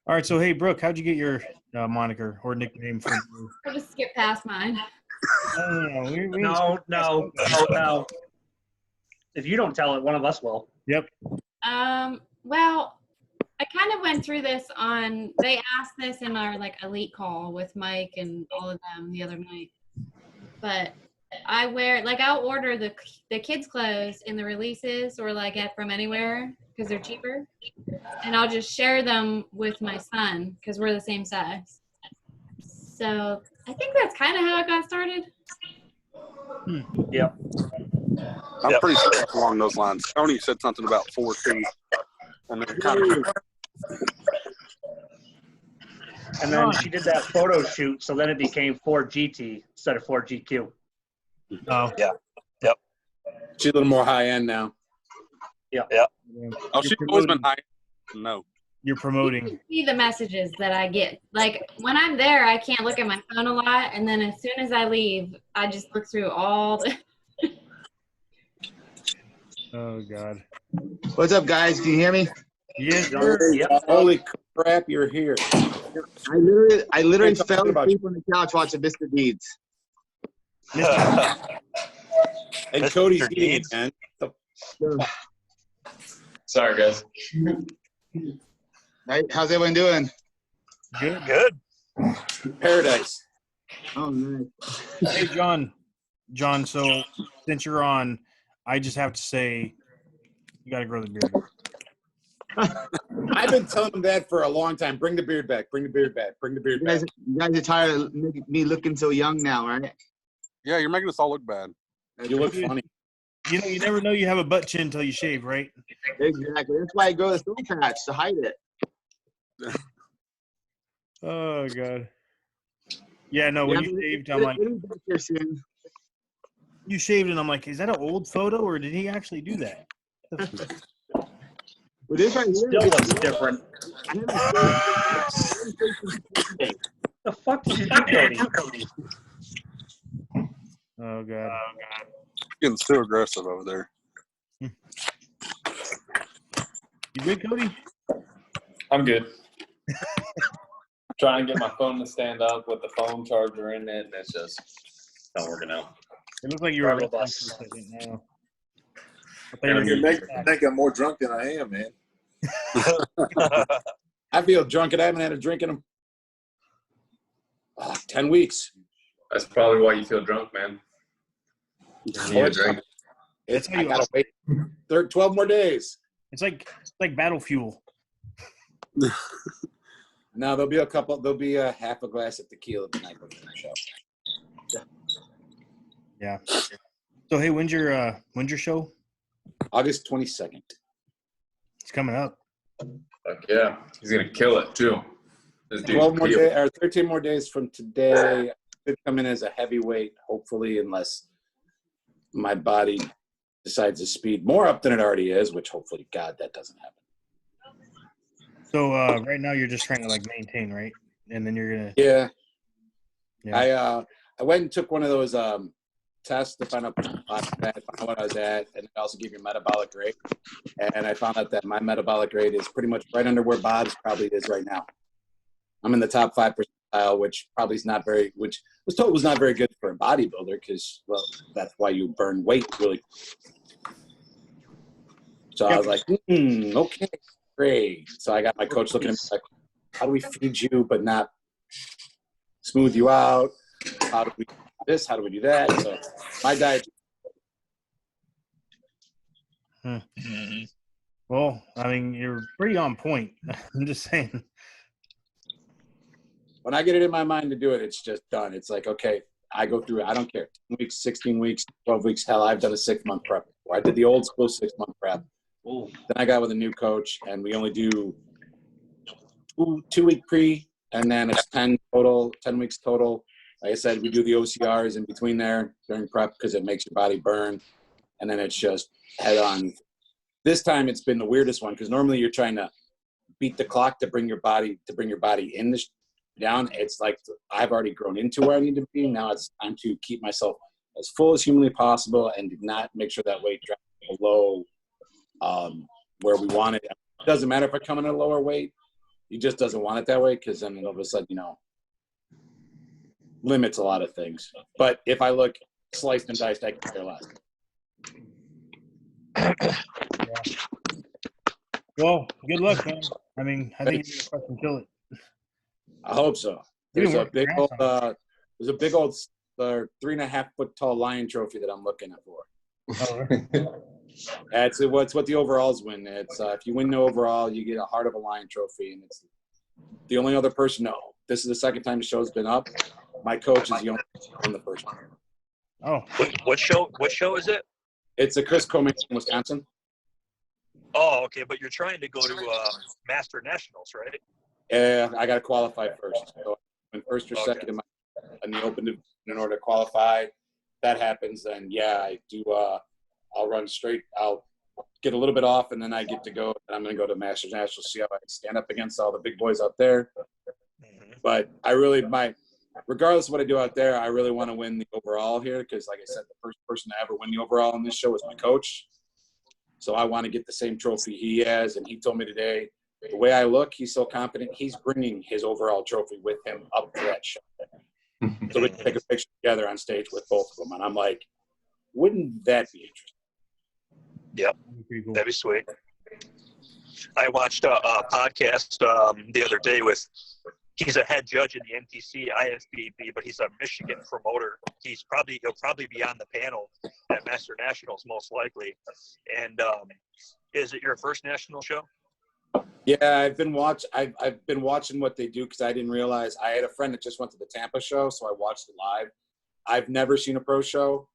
All right. So hey, Brooke, how'd you get your moniker or nickname from? I'll just skip past mine. No. If you don't tell it, one of us will. Yep. Well, I kind of went through this they asked this in our like elite call with Mike and all of them the other night. But I wear, like, I'll order the kids' clothes in the releases or like at From Anywhere because they're cheaper, and I'll just share them with my son because we're the same size. So I think that's kind of how it got started. Yep. I'm pretty sure it's along those lines. Tony said something about 4T, and then kind of. And then she did that photo shoot, so then it became 4GT instead of 4GQ. Oh, Yeah. Yep. She's a little more high end now. Yeah. Yeah. Oh, she's always been high. No. You're promoting. You see the messages that I get. Like when I'm there, I can't look at my phone a lot, and then as soon as I leave, I just look through all the. Oh God. What's up, guys? Can you hear me? Yes, sir. Yep. Holy crap, you're here. I literally fell asleep on the couch watching Mr. Deeds. And Mr. Cody's eating Deeds. again. Sorry, guys. Right? How's everyone doing? Good. Good. Paradise. Oh, nice. Hey, John. John, so since you're on, I just have to say, you got to grow the beard. I've been telling him that for a long time. Bring the beard back. Bring the beard back. Bring the beard back. You guys are tired of me looking so young now, right? Yeah, you're making us all look bad. You look funny. You know, you never know you have a butt chin until you shave, right? Exactly. That's why I grow the soul patch to hide it. Oh God. Yeah, no. When you shaved, I'm like, It'll be back here soon. you shaved, and I'm like, is that an old photo, or did he actually do that? Well, this right here, Still looks different. I haven't seen The fuck did you do, Cody? Oh God. Getting too aggressive over there. You good, Cody? I'm good. Trying to get my phone to stand up with the phone charger in it, and it's just not working out. It looked like you were Bravo right for a bus. second now. You're making me think I'm more drunk than I am, man. I feel drunk and I haven't had a drink in 10 weeks. That's probably why you feel drunk, man. You need a drink. That's how I you gotta wait 12 more days. It's like battle fuel. Now there'll be a half a glass of tequila tonight before the show. Yeah. So hey, when's your show? August 22nd. It's coming up. Fuck yeah. He's gonna kill it too. This dude's 12 more real. days or 13 more days from today. I could come in as a heavyweight, hopefully, unless my body decides to speed more up than it already is, which hopefully, God, that doesn't happen. So right now you're just trying to like maintain, right? And then you're gonna. Yeah. Yeah. I went and took one of those tests to find out what I was at, and it also give you metabolic rate. And I found out that my metabolic rate is pretty much right under where Bob's probably is right now. I'm in the top 5 percentile, which probably is not very, which was told was not very good for a bodybuilder because, well, that's why you burn weight really. So I was like, okay, great. So I got my coach looking at me like, how do we feed you but not smooth you out? How do we do this? How do we do that? So my diet. Well, I mean, you're pretty on point. I'm just saying. When I get it in my mind to do it, it's just done. It's like, okay, I go through it. I don't care. 10 weeks, 16 weeks, 12 weeks. Hell, I've done a 6-month prep before. I did the old school 6-month prep. Ooh. Then I got with a new coach, and we only do 2-week pre, and then it's 10 weeks total. Like I said, we do the OCRs in between there during prep because it makes your body burn, and then it's just head on. This time it's been the weirdest one because normally you're trying to beat the clock to bring your body in the down. It's like I've already grown into where I need to be. Now it's time to keep myself as full as humanly possible and not make sure that weight drops below where we want it. It doesn't matter if I come in at a lower weight. He just doesn't want it that way because then all of a sudden, limits a lot of things. But if I look sliced and diced, I can care less. Well, good luck, man. I mean, I think you're gonna fucking kill it. I hope so. You've There's been a working big your ass old the 3.5 foot tall lion trophy that I'm looking for. Oh, It's what the overalls win. It's if you win the overall, you get a Heart of a Lion trophy, and it's the only other person. No, this is the second time the show's been up. My coach is the only on the first one. oh, What show? What show is it? It's a Chris Coleman in Wisconsin. Oh, okay. But you're trying to go to Master Nationals, right? Yeah, I got to qualify first. So when first or Okay. second in the open in order to qualify, that happens. Then yeah, I do. I'll run straight. I'll get a little bit off, and then I get to go. And I'm going to go to Masters National, see how I can stand up against all the big boys out there. Mhm. But I really regardless of what I do out there, I really want to win the overall here because, like I said, the first person to ever win the overall in this show was my coach. So I want to get the same trophy he has. And he told me today, the way I look, he's so confident, he's bringing his overall trophy with him up to that show. So we can take a picture together on stage with both of them. And I'm like, wouldn't that be interesting? Yep, pretty cool. that'd be sweet. I watched a podcast the other day with. He's a head judge in the NPC IFBB, but he's a Michigan promoter. He'll probably be on the panel at Master Nationals most likely. And is it your first national show? Yeah, I've been watching what they do because I didn't realize I had a friend that just went to the Tampa show, so I watched it live. I've never seen a pro show,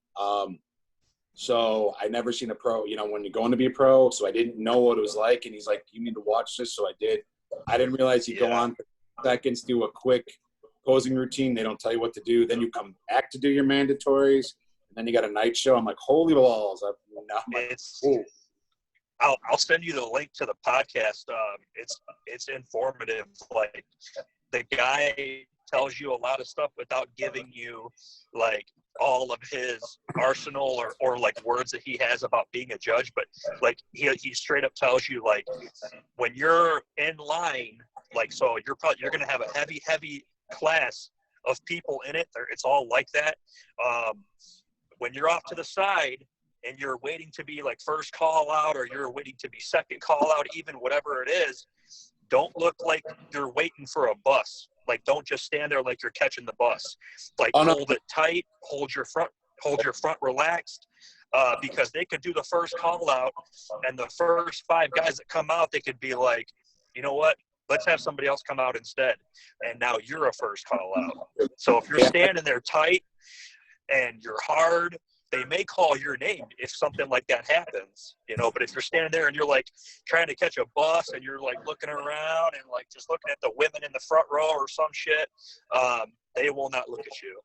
so I never seen a pro. You know, when you're going to be a pro, so I didn't know what it was like. And he's like, "You need to watch this," so I did. I didn't realize you go on for seconds, do a quick posing routine. They don't tell you what to do. Then you come back to do your mandatories, and then you got a night show. I'm like, holy balls! I'll send you the link to the podcast. It's informative. Like the guy tells you a lot of stuff without giving you like all of his arsenal or like words that he has about being a judge, but like he straight up tells you like when you're in line, like so you're gonna have a heavy class of people in it. It's all like that. When you're off to the side and you're waiting to be like first call out or you're waiting to be second call out, even whatever it is, don't look like you're waiting for a bus. Like, don't just stand there like you're catching the bus. Like, hold it tight, hold your front relaxed, because they could do the first call out, and the first 5 guys that come out, they could be like, you know what? Let's have somebody else come out instead. And now you're a first call out. So if you're standing there tight and you're hard, they may call your name if something like that happens, you know. But if you're standing there and you're like trying to catch a bus and you're like looking around and like just looking at the women in the front row or some shit, they will not look at you.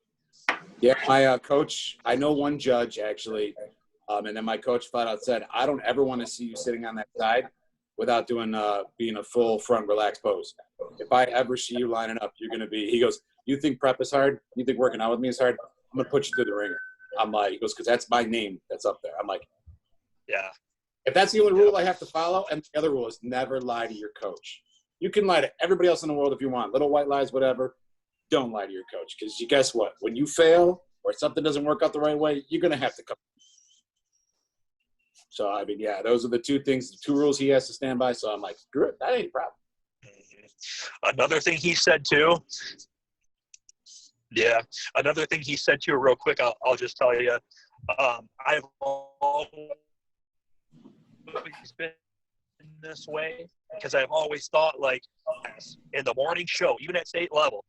Yeah, my coach, I know one judge actually, and then my coach flat out said, I don't ever want to see you sitting on that side without doing being a full front relaxed pose. If I ever see you lining up, you're going to be, he goes, you think prep is hard? You think working out with me is hard? I'm going to put you through the ringer. I'm like, he goes, because that's my name that's up there. I'm like, yeah. If that's the only rule I have to follow, and the other rule is never lie to your coach. You can lie to everybody else in the world if you want, little white lies, whatever. Don't lie to your coach, because you guess what? When you fail or something doesn't work out the right way, you're going to have to come. So, I mean, yeah, those are the 2 things, the 2 rules he has to stand by. So I'm like, screw it, that ain't a problem. Another thing he said too. Yeah, another thing he said to you real quick, I'll just tell you, I've always been this way because I've always thought like in the morning show, even at state level,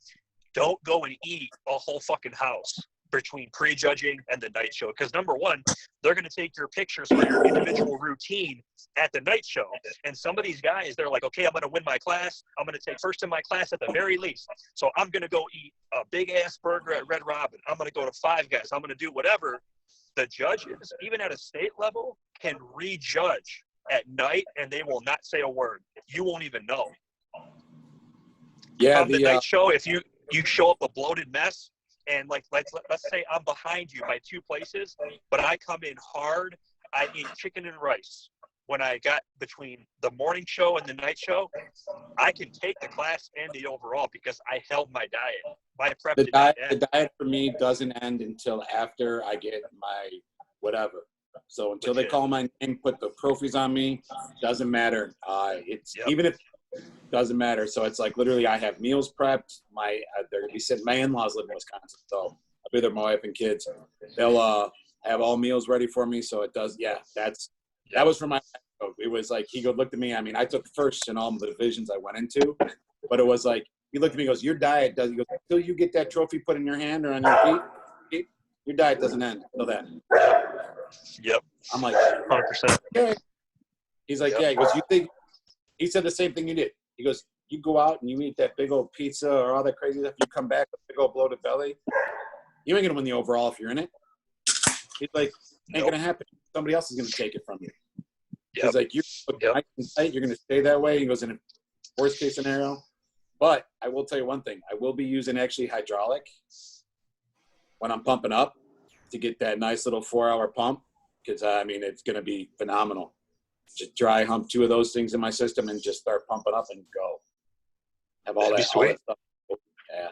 don't go and eat a whole fucking house between prejudging and the night show. Because number one, they're going to take your pictures for your individual routine at the night show. And some of these guys, they're like, okay, I'm going to win my class. I'm going to take first in my class at the very least. So I'm going to go eat a big-ass burger at Red Robin. I'm going to go to Five Guys. I'm going to do whatever. The judges, even at a state level, can rejudge at night, and they will not say a word. You won't even know. Yeah, the night show, if you show up a bloated mess, and like let's say I'm behind you by 2 places, but I come in hard, I eat chicken and rice. When I got between the morning show and the night show, I can take the class and the overall because I held my diet. My prep the diet for me doesn't end until after I get my whatever. So until they call my name, put the trophies on me, doesn't matter. Even if doesn't matter. So it's like literally I have meals prepped. They're gonna be sitting. My in-laws live in Wisconsin, so with my wife and kids. They'll have all meals ready for me. So it does. Yeah, that was for my. It was like he looked at me. I mean, I took first in all the divisions I went into, but it was like he looked at me and goes, "Your diet does." He goes, "Until you get that trophy put in your hand or on your feet, your diet doesn't end until then." Yep. I'm like, 100%. okay. He's like, yeah. He goes, you think? He said the same thing you did. He goes, you go out and you eat that big old pizza or all that crazy stuff. You come back with a big old bloated belly. You ain't gonna win the overall if you're in it. He's like, ain't gonna happen. Somebody else is gonna take it from you. Yep. He's like, you're nice and tight. You're gonna stay that way. He goes, in a worst case scenario. But I will tell you one thing. I will be using actually hydraulic when I'm pumping up to get that nice little 4-hour pump. Because, I mean, it's going to be phenomenal. Just dry hump 2 of those things in my system and just start pumping up and go. Have all that stuff. Yeah.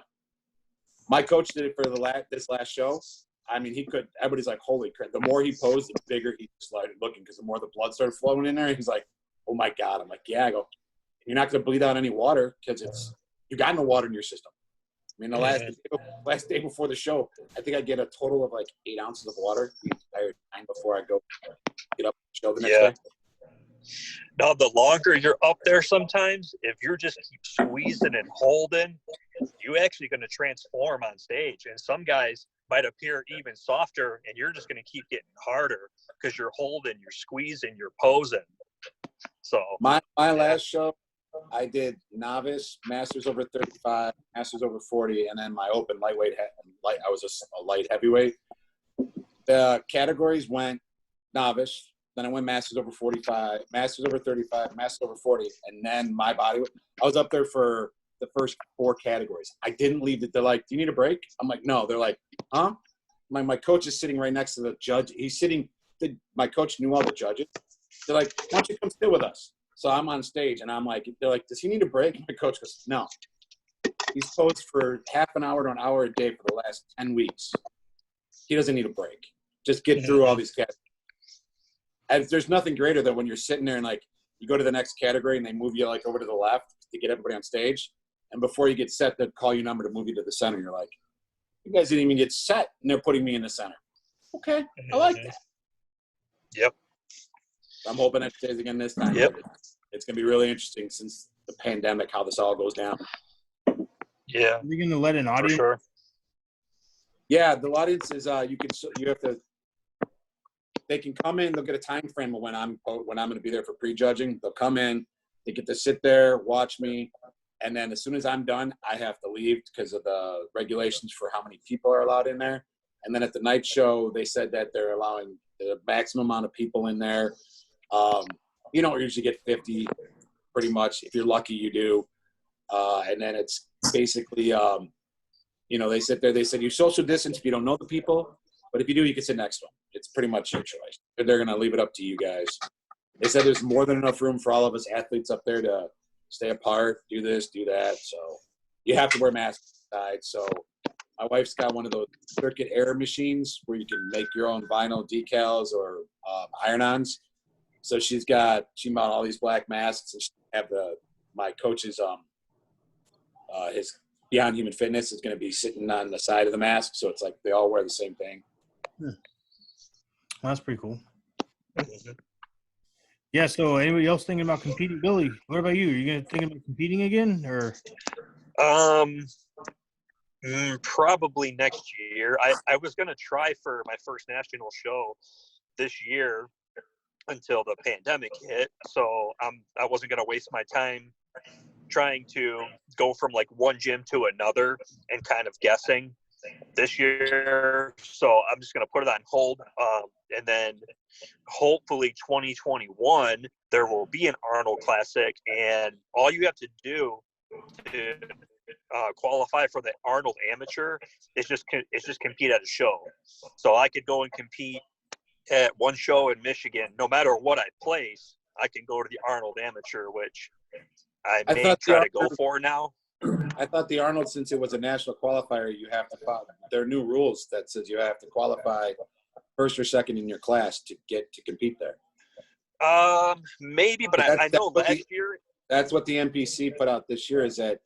My coach did it for this last show. I mean, he could – everybody's like, holy crap. The more he posed, the bigger he started looking because the more the blood started flowing in there. He's like, oh, my God. I'm like, yeah. I go, you're not going to bleed out any water because you got no water in your system. I mean, the last day before the show, I think I get a total of like 8 ounces of water the entire time before I go get up and show the next day. Now, the longer you're up there sometimes, if you're just keep squeezing and holding, you're actually going to transform on stage. And some guys might appear even softer, and you're just going to keep getting harder because you're holding, you're squeezing, you're posing. So my last show, I did novice, masters over 35, masters over 40, and then my open lightweight. I was a light heavyweight. The categories went novice, then I went masters over 45, masters over 35, masters over 40, and then my body. I was up there for the first 4 categories. I didn't leave it. They're like, "Do you need a break?" I'm like, "No." They're like, "Huh?" My coach is sitting right next to the judge. He's sitting. My coach knew all the judges. They're like, "Why don't you come sit with us?" So I'm on stage, and I'm like, they're like, "Does he need a break?" My coach goes, "No." He's posed for half an hour to an hour a day for the last 10 weeks. He doesn't need a break. Just get through all these categories. And there's nothing greater than when you're sitting there and, like, you go to the next category, and they move you, like, over to the left to get everybody on stage. And before you get set, they'll call your number to move you to the center. You're like, you guys didn't even get set, and they're putting me in the center. Okay, I like that. Yep. I'm hoping that stays again this time. Yep. It's going to be really interesting since the pandemic, how this all goes down. Yeah. Are you going to let an audience? For sure. Yeah, the audience is they can come in, they'll get a time frame of when I'm going to be there for prejudging. They'll come in, they get to sit there, watch me, and then as soon as I'm done, I have to leave because of the regulations for how many people are allowed in there. And then at the night show, they said that they're allowing the maximum amount of people in there. You don't usually get 50, pretty much. If you're lucky, you do. And then it's basically, they sit there. They said you social distance if you don't know the people, but if you do, you can sit next to them. It's pretty much your choice. They're going to leave it up to you guys. They said there's more than enough room for all of us athletes up there to stay apart, do this, do that. So you have to wear masks inside. So my wife's got one of those circuit error machines where you can make your own vinyl decals or iron-ons. So she bought all these black masks, and she have my coach's his Beyond Human Fitness is going to be sitting on the side of the mask, so it's like they all wear the same thing. That's pretty cool. Yeah. So anybody else thinking about competing? Billy, what about you? Are you going to think about competing again, or? Probably next year. I was going to try for my first national show this year until the pandemic hit. So I wasn't going to waste my time trying to go from like one gym to another and kind of guessing this year. So I'm just going to put it on hold. And then hopefully 2021, there will be an Arnold Classic, and all you have to do to qualify for the Arnold Amateur is just compete at a show. So I could go and compete at one show in Michigan. No matter what I place, I can go to the Arnold Amateur, which I may try to go for now. I thought the Arnold, since it was a national qualifier, you have to follow. There are new rules that says you have to qualify first or second in your class to get to compete there. Maybe, but I know last year. That's what the NPC put out this year, is that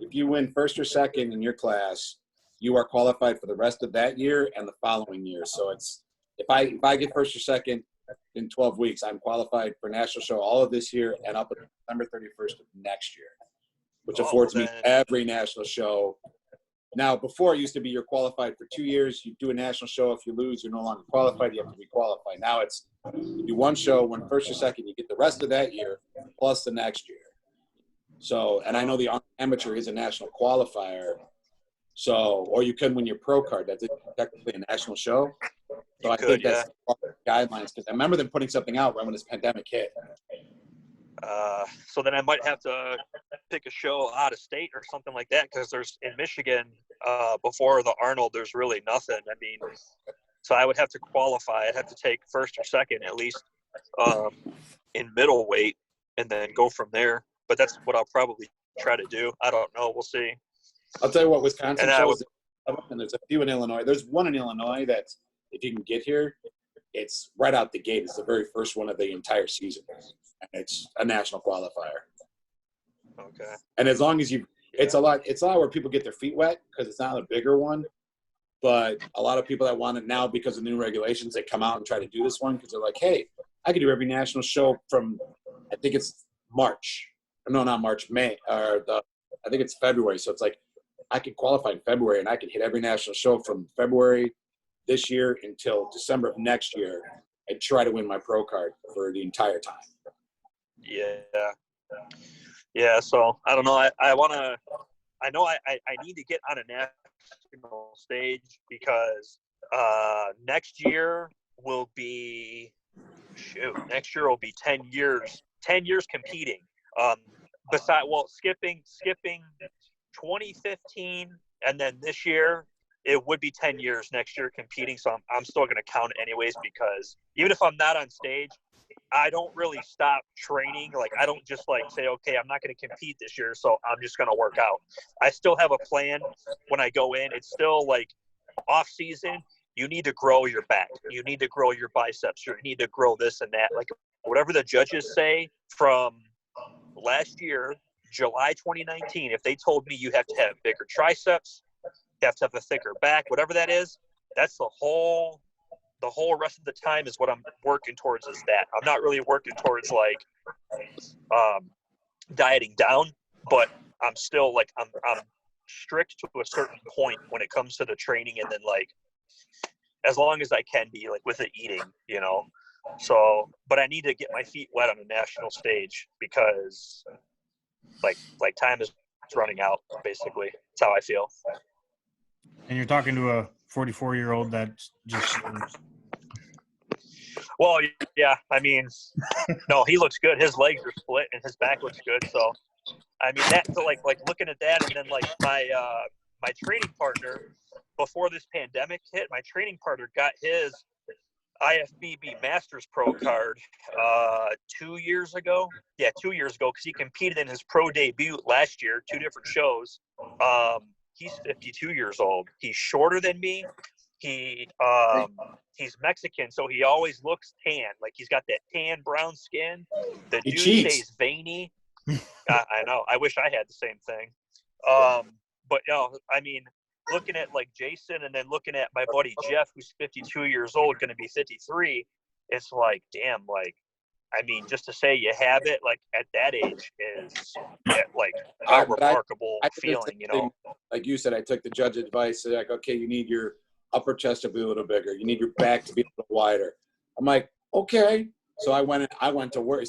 if you win first or second in your class, you are qualified for the rest of that year and the following year. So it's if I get first or second in 12 weeks, I'm qualified for national show all of this year and up until December 31st of next year, which affords me every national show. Now, before it used to be you're qualified for 2 years. You do a national show. If you lose, you're no longer qualified. You have to requalify. Now it's you do one show, win first or second, you get the rest of that year plus the next year. So, and I know the amateur is a national qualifier. So, or you can win your pro card. That's technically a national show. So I think that's guidelines because I remember them putting something out right when this pandemic hit. So then I might have to pick a show out of state or something like that because there's in Michigan before the Arnold, there's really nothing. I mean, so I would have to qualify. I'd have to take first or second at least in middleweight and then go from there. But that's what I'll probably try to do. I don't know. We'll see. I'll tell you what, Wisconsin shows, and there's a few in Illinois. There's one in Illinois that if you can get here, it's right out the gate. It's the very first one of the entire season. It's a national qualifier. Okay. And as long as it's a lot where people get their feet wet because it's not a bigger one. But a lot of people that want it now because of new regulations, they come out and try to do this one because they're like, hey, I could do every national show from, I think it's March. No, not March, May. I think it's February. So it's like I could qualify in February and I could hit every national show from February this year until December of next year and try to win my pro card for the entire time. Yeah. So I don't know. I know I need to get on a national stage because next year will be 10 years competing. Skipping 2015 and then this year it would be 10 years next year competing. So I'm still going to count it anyways because even if I'm not on stage, I don't really stop training. Like I don't just like say, okay, I'm not going to compete this year, so I'm just going to work out. I still have a plan when I go in. It's still like off season. You need to grow your back. You need to grow your biceps. You need to grow this and that. Like whatever the judges say from last year, July 2019, if they told me you have to have bigger triceps, you have to have a thicker back, whatever that is, that's the whole rest of the time is what I'm working towards is that. I'm not really working towards like dieting down, but I'm still like I'm strict to a certain point when it comes to the training and then like as long as I can be like with the eating, you know. So, but I need to get my feet wet on a national stage because like time is running out basically. That's how I feel. And you're talking to a 44-year-old that's just well, yeah, I mean, no, he looks good. His legs are split and his back looks good. So, I mean, that so like looking at that, and then like my training partner before this pandemic hit, my training partner got his IFBB Masters Pro card 2 years ago. Yeah, 2 years ago because he competed in his pro debut last year, 2 different shows. He's 52 years old. He's shorter than me. He's Mexican, so he always looks tan. Like he's got that tan brown skin. The dude stays veiny. I know. I wish I had the same thing. But no, I mean, looking at like Jason and then looking at my buddy Jeff, who's 52 years old, going to be 53. It's like, damn, like, I mean, just to say you have it like at that age is like a remarkable feeling, you know. Like you said, I took the judge advice. They're like, okay, you need your upper chest to be a little bigger. You need your back to be a little wider. I'm like, okay. So I went to work.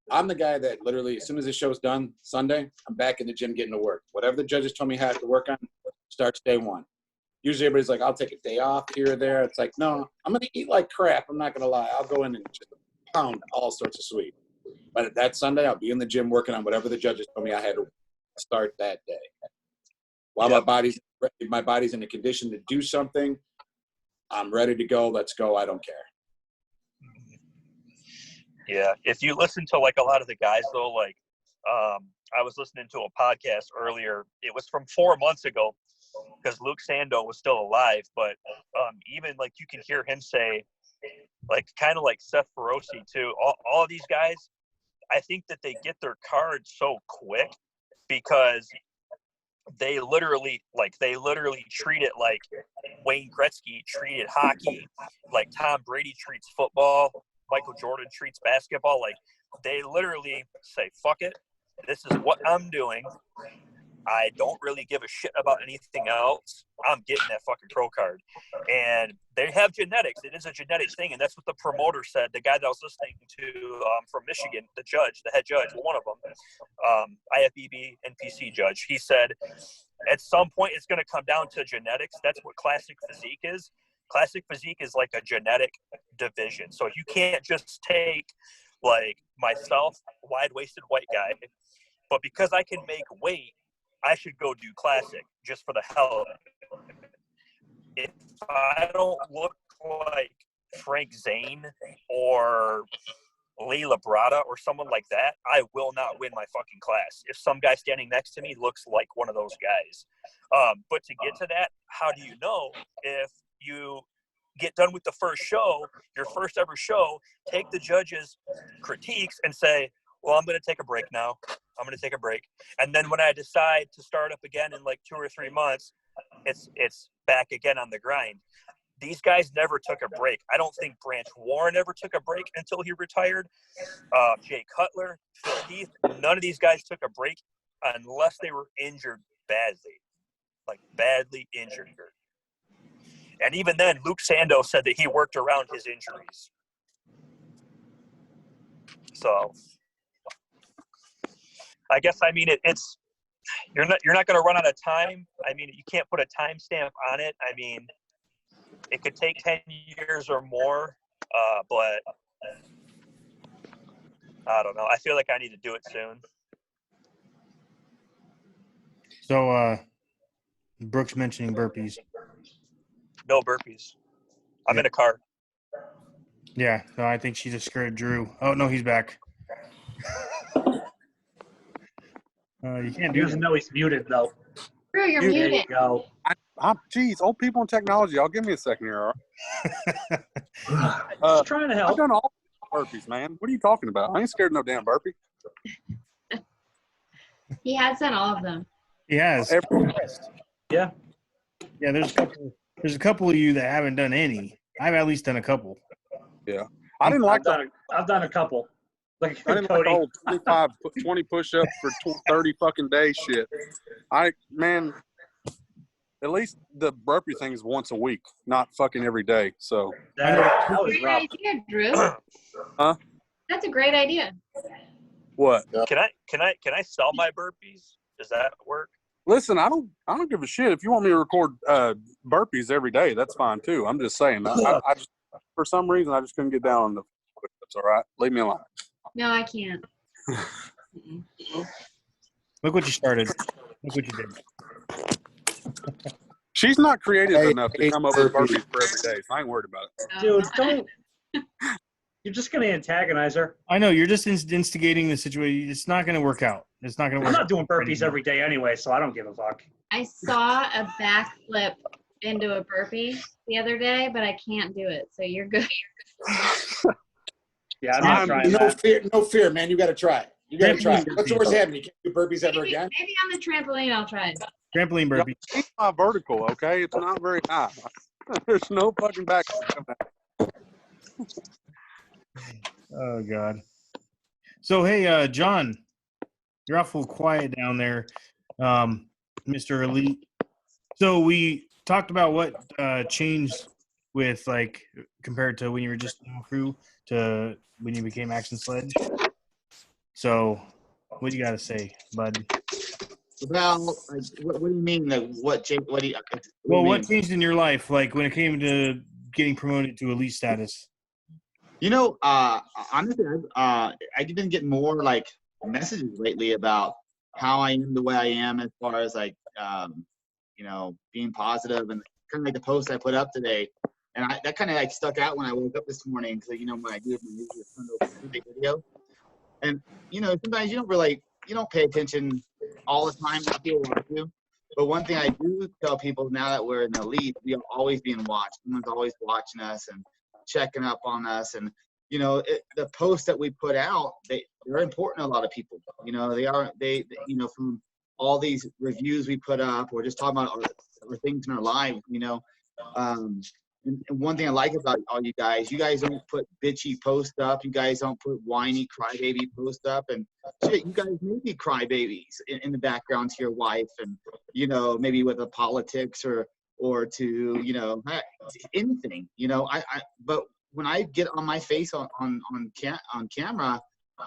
I'm the guy that literally, as soon as the show's done Sunday, I'm back in the gym getting to work. Whatever the judges told me I have to work on starts day one. Usually everybody's like, I'll take a day off here or there. It's like, no, I'm going to eat like crap. I'm not going to lie. I'll go in and just pound all sorts of sweet. But that Sunday, I'll be in the gym working on whatever the judges told me I had to start that day. While my body's in a condition to do something, I'm ready to go. Let's go. I don't care. Yeah. If you listen to like a lot of the guys though, like I was listening to a podcast earlier. It was from 4 months ago because Luke Sando was still alive. But even like you can hear him say, like kind of like Seth Feroce too. All of these guys, I think that they get their cards so quick because they literally treat it like Wayne Gretzky treated hockey, like Tom Brady treats football, Michael Jordan treats basketball. Like, they literally say, fuck it, this is what I'm doing. I don't really give a shit about anything else. I'm getting that fucking pro card. And they have genetics. It is a genetic thing, and that's what the promoter said. The guy that I was listening to from Michigan, the head judge, one of them, IFBB NPC judge, he said at some point it's going to come down to genetics. That's what classic physique is. Classic physique is like a genetic division. So you can't just take, like, myself, wide-waisted white guy, but because I can make weight, I should go do classic just for the hell of it. If I don't look like Frank Zane or Leila Brada or someone like that, I will not win my fucking class. If some guy standing next to me looks like one of those guys. But to get to that, how do you know? If you get done with the first show, your first ever show, take the judges' critiques and say, well, I'm going to take a break now. I'm going to take a break. And then when I decide to start up again in like 2 or 3 months, it's back again on the grind. These guys never took a break. I don't think Branch Warren ever took a break until he retired. Jay Cutler, Phil Heath, none of these guys took a break unless they were injured badly, like badly injured. And even then, Luke Sando said that he worked around his injuries. So I guess, I mean, it's you're not going to run out of time. I mean, you can't put a timestamp on it. I mean, it could take 10 years or more, but I don't know. I feel like I need to do it soon. So, Brooke's mentioning burpees. No burpees. I'm in a car. Yeah, so I think she just scared Drew. Oh, no, he's back. You can't do He doesn't know he's muted, though. Drew, you're There muted. you go. Geez, old people in technology. Y'all give me a second here. All right? Just trying to help. I've done all burpees, man. What are you talking about? I ain't scared of no damn burpee. He has done all of them. He has. Yeah. Yeah, there's a couple of you that haven't done any. I've at least done a couple. Yeah. I didn't like I've done a couple. Like I didn't Cody. like old 25, 20 push-ups for 30 fucking days shit. Man, at least the burpee thing is once a week, not fucking every day. So That was Great rough. idea, Drew. Huh? That's a great idea. what? Can I sell my burpees? Does that work? Listen, I don't give a shit. If you want me to record burpees every day, that's fine too. I'm just saying. I just, for some reason, I just couldn't get down on the push-ups. All right, leave me alone. No, I can't. Look what you started. Look what you did. She's not creative enough to come up with burpees for every day, so I ain't worried about it. Dude, don't. You're just going to antagonize her. I know, you're just instigating the situation. It's not going to work out. It's not going to I'm work not doing burpees every day anyway, so I don't give a fuck. I saw a backflip into a burpee the other day, but I can't do it. So you're good. Yeah, I'm not trying that. No fear, man. You got to try it. You got to try it. What's the worst happening? You can't do burpees ever again? Maybe on the trampoline I'll try it. Trampoline burpee. It's not vertical, okay? It's not very high. There's no fucking back. Oh, God. So, hey, John, you're awful quiet down there, Mr. Elite. So we talked about what changed with, like, compared to when you were just in crew to when you became Action Sledge. So what do you got to say, bud? Well, what do you mean? What changed in your life, like when it came to getting promoted to elite status? You know, honestly, I've been getting more like messages lately about how I am the way I am, as far as like, you know, being positive, and kind of like the post I put up today, and that kind of like stuck out when I woke up this morning, because you know when I do my Sunday video, and you know sometimes you don't pay attention all the time. I feel like you. But one thing I do tell people now that we're in the elite, we're always being watched. Someone's always watching us and checking up on us. And, you know, the posts that we put out, they're important to a lot of people. You know, they you know, from all these reviews we put up, or just talking about or things in our lives, you know. And one thing I like about all you guys don't put bitchy posts up. You guys don't put whiny crybaby posts up. And shit, you guys may be crybabies in the background to your wife, and, you know, maybe with the politics or to, you know, anything, you know. But when I get on my face on camera,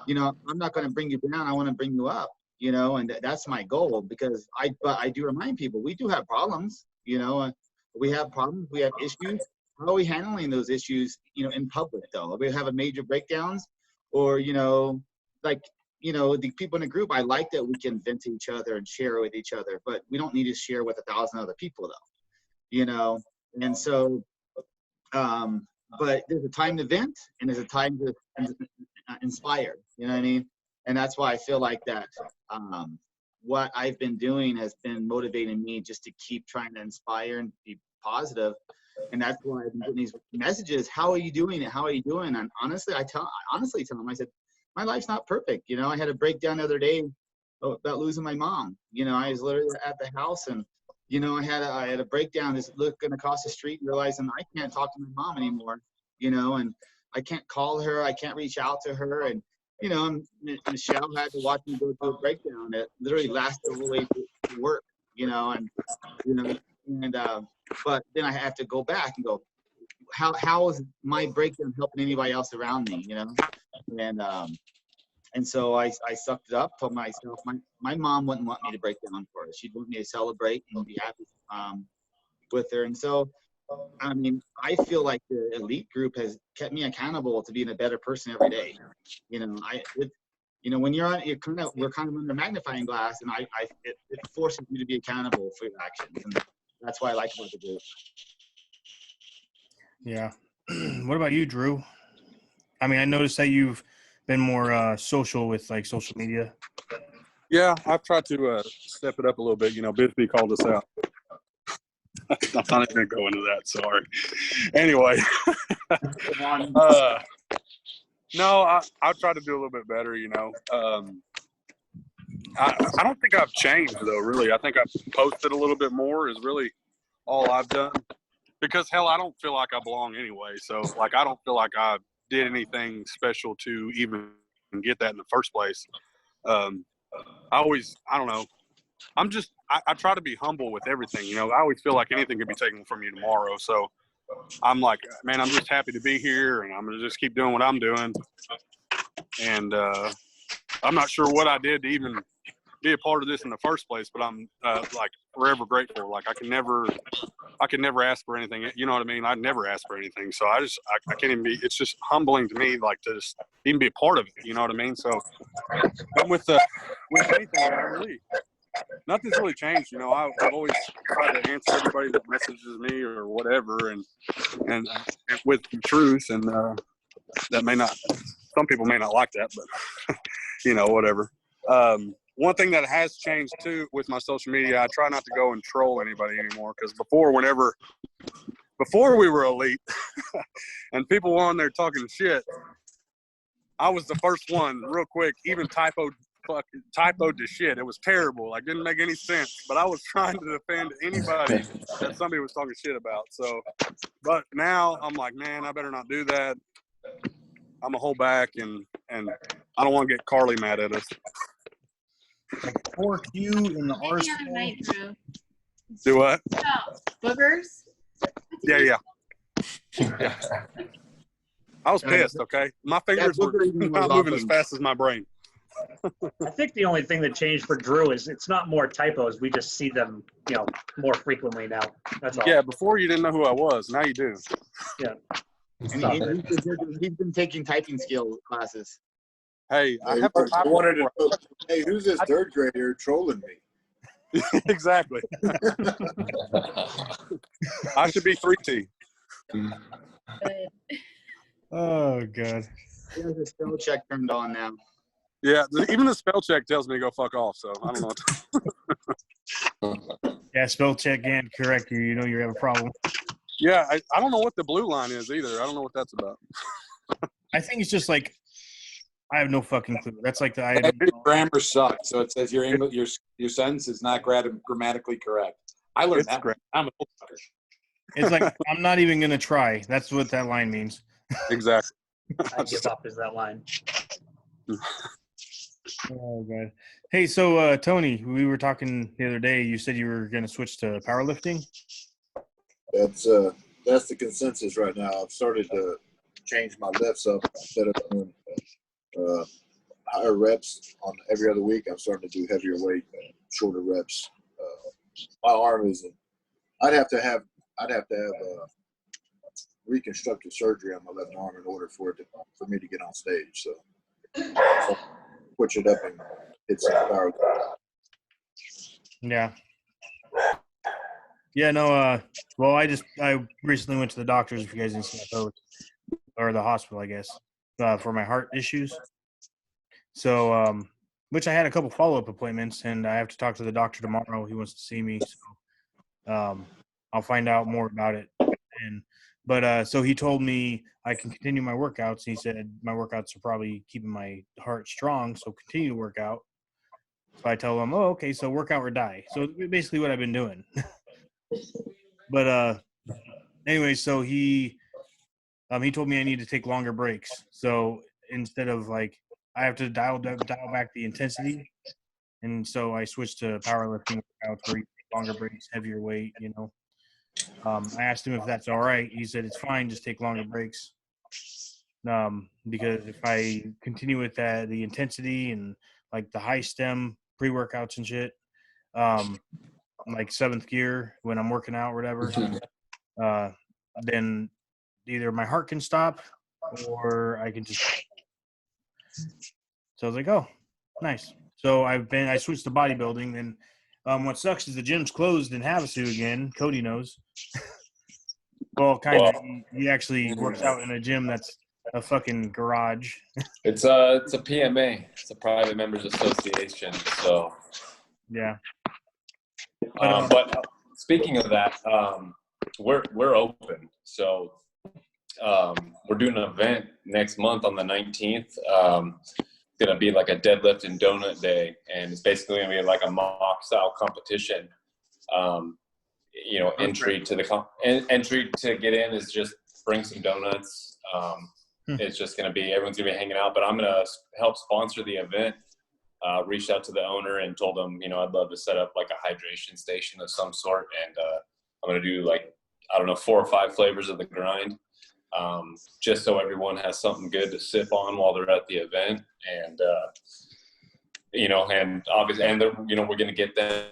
you know, I'm not going to bring you down. I want to bring you up, you know, and that's my goal, because I do remind people we do have problems, you know. We have problems. We have issues. How are we handling those issues, you know, in public, though? We have a major breakdowns, or, you know, like, you know, the people in the group, I like that we can vent to each other and share with each other, but we don't need to share with 1,000 other people, though, you know. And so, but there's a time to vent, and there's a time to inspire, you know what I mean? And that's why I feel like that what I've been doing has been motivating me just to keep trying to inspire and be positive. And that's why I've been getting these messages. How are you doing it? How are you doing? And honestly, I honestly tell them, I said, my life's not perfect. You know, I had a breakdown the other day about losing my mom. You know, I was literally at the house, and, you know, I had a breakdown, just looking across the street and realizing I can't talk to my mom anymore, you know, and I can't call her. I can't reach out to her. And, you know, and Michelle had to watch me go through a breakdown that literally lasted all the way to work, you know, and, you know, and, but then I have to go back and go, how is my breakdown helping anybody else around me, you know? And so I sucked it up, told myself, my mom wouldn't want me to break down for her. She'd want me to celebrate and be happy with her. And so, I mean, I feel like the elite group has kept me accountable to being a better person every day. You know, you know, when we're kind of under a magnifying glass, and it forces you to be accountable for your actions, and that's what I like about the group. Yeah. What about you, Drew? I mean, I noticed that you've been more social with, like, social media. Yeah, I've tried to step it up a little bit. You know, Bisbee called us out. I'm not even going to go into that. Sorry. Anyway. No, I'll try to do a little bit better, you know. I don't think I've changed, though, really. I think I've posted a little bit more is really all I've done. Because, hell, I don't feel like I belong anyway. So, like, I don't feel like I did anything special to even get that in the first place. I don't know. I try to be humble with everything. You know, I always feel like anything could be taken from you tomorrow. So I'm like, man, I'm just happy to be here, and I'm going to just keep doing what I'm doing. And I'm not sure what I did to even be a part of this in the first place, but I'm like forever grateful. Like I can never ask for anything. You know what I mean? I'd never ask for anything. So I can't even be, it's just humbling to me, like to just even be a part of it. You know what I mean? So and with anything, nothing's really changed. You know, I've always tried to answer everybody that messages me or whatever, and with the truth, and that may not, some people may not like that, but you know, whatever. One thing that has changed too with my social media, I try not to go and troll anybody anymore, because before we were elite and people were on there talking shit, I was the first one real quick, even typoed the shit. It was terrible. Like, didn't make any sense, but I was trying to defend anybody that somebody was talking shit about. So, but now I'm like, man, I better not do that. I'm gonna hold back, and I don't want to get Carly mad at us. Like 4Q in the arsenal. Do what? Oh, boogers? Yeah. I was pissed, okay? My fingers were not moving as fast as my brain. I think the only thing that changed for Drew is it's not more typos. We just see them, you know, more frequently now. That's all. Yeah, before you didn't know who I was. Now you do. Yeah. And he's been taking typing skill classes. Hey, I have I wanted to know, hey, who's this third grader trolling me? Exactly. I should be 3T. Oh, God. He has a spell check turned on now. Yeah, even the spell check tells me to go fuck off, so I don't know. Yeah, spell check and correct you. You know you have a problem. Yeah, I don't know what the blue line is either. I don't know what that's about. I think it's just like I have no fucking clue. That's like Your grammar sucks. So it says your sentence is not grammatically correct. I learned that. I'm a fucker. It's like, I'm not even going to try. That's what that line means. Exactly. I give up is that line. Oh, God. Hey, so, Tony, we were talking the other day. You said you were going to switch to powerlifting? That's the consensus right now. I've started to change my lifts up instead of doing higher reps on every other week. I'm starting to do heavier weight, shorter reps. My arm isn't. I'd have to have reconstructive surgery on my left arm in order for me to get on stage. So switch it up and hit some power. Yeah. Yeah, no, well, I recently went to the doctors, if you guys didn't see my post, or the hospital, I guess, for my heart issues. So, which I had a couple follow-up appointments, and I have to talk to the doctor tomorrow. He wants to see me, so I'll find out more about it. But so he told me I can continue my workouts. He said my workouts are probably keeping my heart strong, so continue to work out. So I tell him, oh, okay, so work out or die. So basically what I've been doing. But anyway, so he told me I need to take longer breaks. So instead of like I have to dial back the intensity, and so I switched to powerlifting workouts where you take longer breaks, heavier weight. You know, I asked him if that's all right. He said it's fine, just take longer breaks. Because if I continue with the intensity and like the high stem pre-workouts and shit, like seventh gear when I'm working out or whatever, then either my heart can stop or I can just. So I was like, oh, nice. So I switched to bodybuilding. And what sucks is the gym's closed in Havasu again. Cody knows. Well, kind of. He actually works out in a gym that's a fucking garage. It's a PMA. It's a private members association. So yeah. But speaking of that, we're open. So we're doing an event next month on the 19th. It's gonna be like a deadlift and donut day, and it's basically gonna be like a mock style competition. Entry to get in is just bring some donuts. It's just gonna be everyone's gonna be hanging out, but I'm gonna help sponsor the event. Reached out to the owner and told him, I'd love to set up like a hydration station of some sort, and I'm gonna do 4 or 5 flavors of the grind. Just so everyone has something good to sip on while they're at the event, and and obviously, and we're going to get them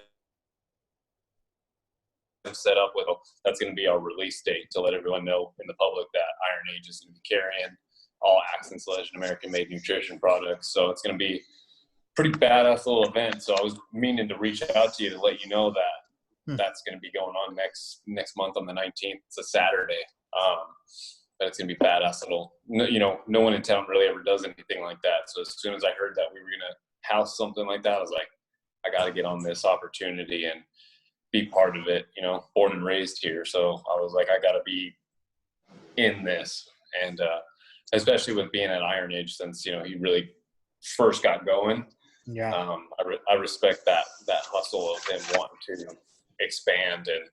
set up with. That's going to be our release date to let everyone know in the public that Iron Age is going to be carrying all Axe and Sledge and American-made nutrition products. So it's going to be a pretty badass little event. So I was meaning to reach out to you to let you know that that's going to be going on next month on the 19th. It's a Saturday. But it's going to be badass little, no one in town really ever does anything like that. So as soon as I heard that we were going to house something like that, I was like, I got to get on this opportunity and be part of it, born and raised here. So I was like, I got to be in this. And especially with being at Iron Age, since, he really first got going. Yeah. I respect that hustle of him wanting to expand and,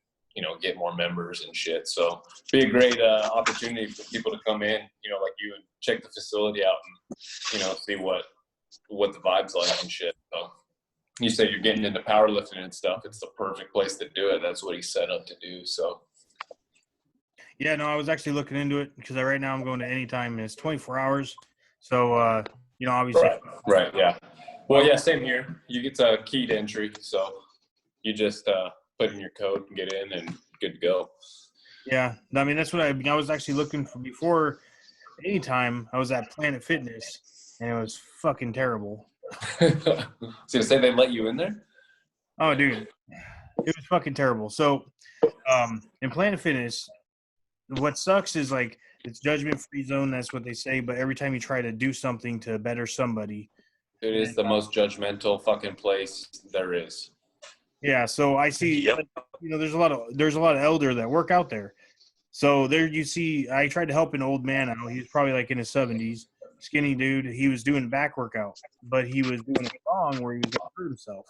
get more members and shit. So be a great opportunity for people to come in, like you, and check the facility out and, see what the vibe's like and shit. So you say you're getting into powerlifting and stuff. It's the perfect place to do it. That's what he's set up to do. So. Yeah, no, I was actually looking into it because right now I'm going to Anytime and it's 24 hours. So, obviously. Right. Yeah. Well, yeah, same here. You get a keyed entry. So you just, put in your code and get in and good to go. Yeah. I mean, that's what I was actually looking for before Anytime. I was at Planet Fitness and it was fucking terrible. I was going to say they let you in there? Oh, dude. It was fucking terrible. So in Planet Fitness, what sucks is like it's judgment-free zone. That's what they say. But every time you try to do something to better somebody. It is the most judgmental fucking place there is. Yeah, so I see, there's a lot of elder that work out there. So there you see, I tried to help an old man out. He's probably like in his 70s, skinny dude. He was doing back workout, but he was doing it wrong where he was going to hurt himself.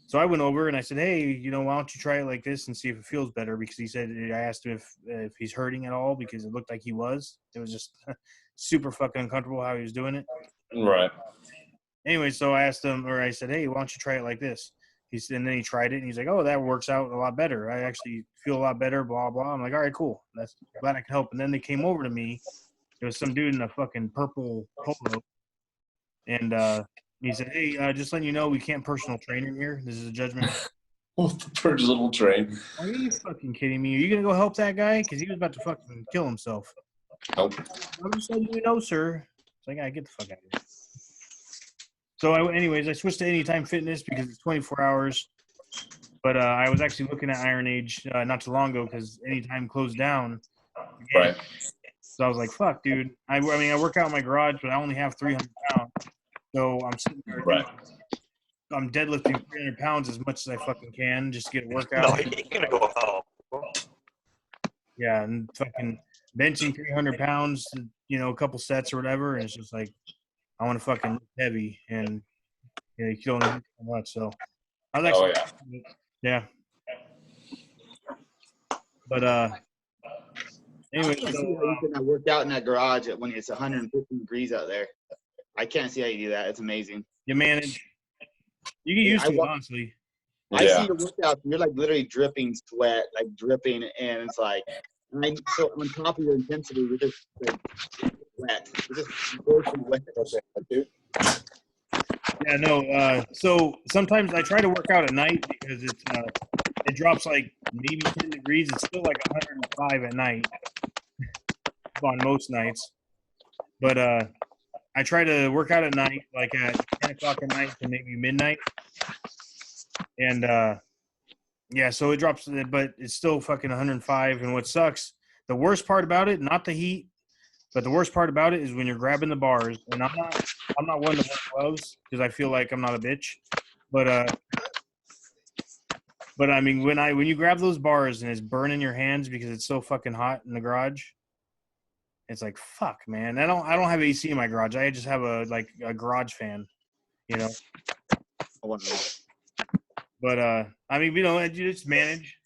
So I went over and I said, hey, you know, why don't you try it like this and see if it feels better? Because he said, I asked him if he's hurting at all because it looked like he was. It was just super fucking uncomfortable how he was doing it. Right. Anyway, so I asked him, or I said, hey, why don't you try it like this? And then he tried it and he's like, oh, that works out a lot better. I actually feel a lot better, blah, blah. I'm like, all right, cool. That's glad I can help. And then they came over to me. There was some dude in a fucking purple polo. And, he said, hey, just letting you know, we can't personal train in here. This is a judgment. Personal train. Are you fucking kidding me? Are you going to go help that guy? Because he was about to fucking kill himself. Nope. I'm just letting you know, sir. It's like, I get the fuck out of here. So, I switched to Anytime Fitness because it's 24 hours. But I was actually looking at Iron Age not too long ago because Anytime closed down. Right. So I was like, fuck, dude. I work out in my garage, but I only have 300 pounds. So I'm sitting there. Right. I'm deadlifting 300 pounds as much as I fucking can just to get a workout. No, he ain't gonna go home. Yeah, and fucking benching 300 pounds, you know, a couple sets or whatever. And it's just like, I want to fucking lift heavy. And you don't do so much. So I was actually, yeah. But, anyway. I see how you can work out in that garage when it's 150 degrees out there. I can't see how you do that. It's amazing. You manage. You get used to it, honestly. I see your workouts. You're like literally dripping sweat, like dripping, and it's like, so on top of your intensity, you're just like wet. You're just bursting wet. Yeah, no. So sometimes I try to work out at night because it drops like maybe 10 degrees. It's still like 105 at night on most nights. But I try to work out at night, like at 10 o'clock at night to maybe midnight. And, yeah, so it drops, but it's still fucking 105. And what sucks, the worst part about it, not the heat, but the worst part about it is when you're grabbing the bars. And I'm not one to wear gloves because I feel like I'm not a bitch. But I mean, when you grab those bars and it's burning your hands because it's so fucking hot in the garage, it's like, fuck, man. I don't have AC in my garage. I just have a garage fan, you know. But I mean, you know, you just manage.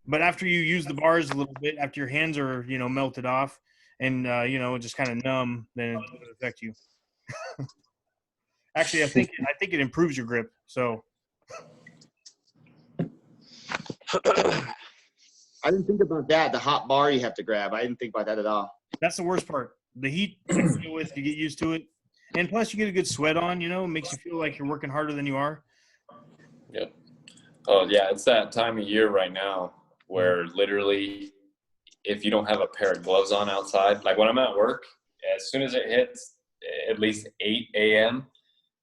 But after you use the bars a little bit, after your hands are, you know, melted off and you know, just kind of numb, then it doesn't affect you. Actually, I think it improves your grip. So I didn't think about that. The hot bar you have to grab. I didn't think about that at all. That's the worst part. The heat you deal with, you get used to it. And plus you get a good sweat on, you know, it makes you feel like you're working harder than you are. Yep. Oh yeah, it's that time of year right now where literally if you don't have a pair of gloves on outside, like when I'm at work, as soon as it hits at least 8 a.m.,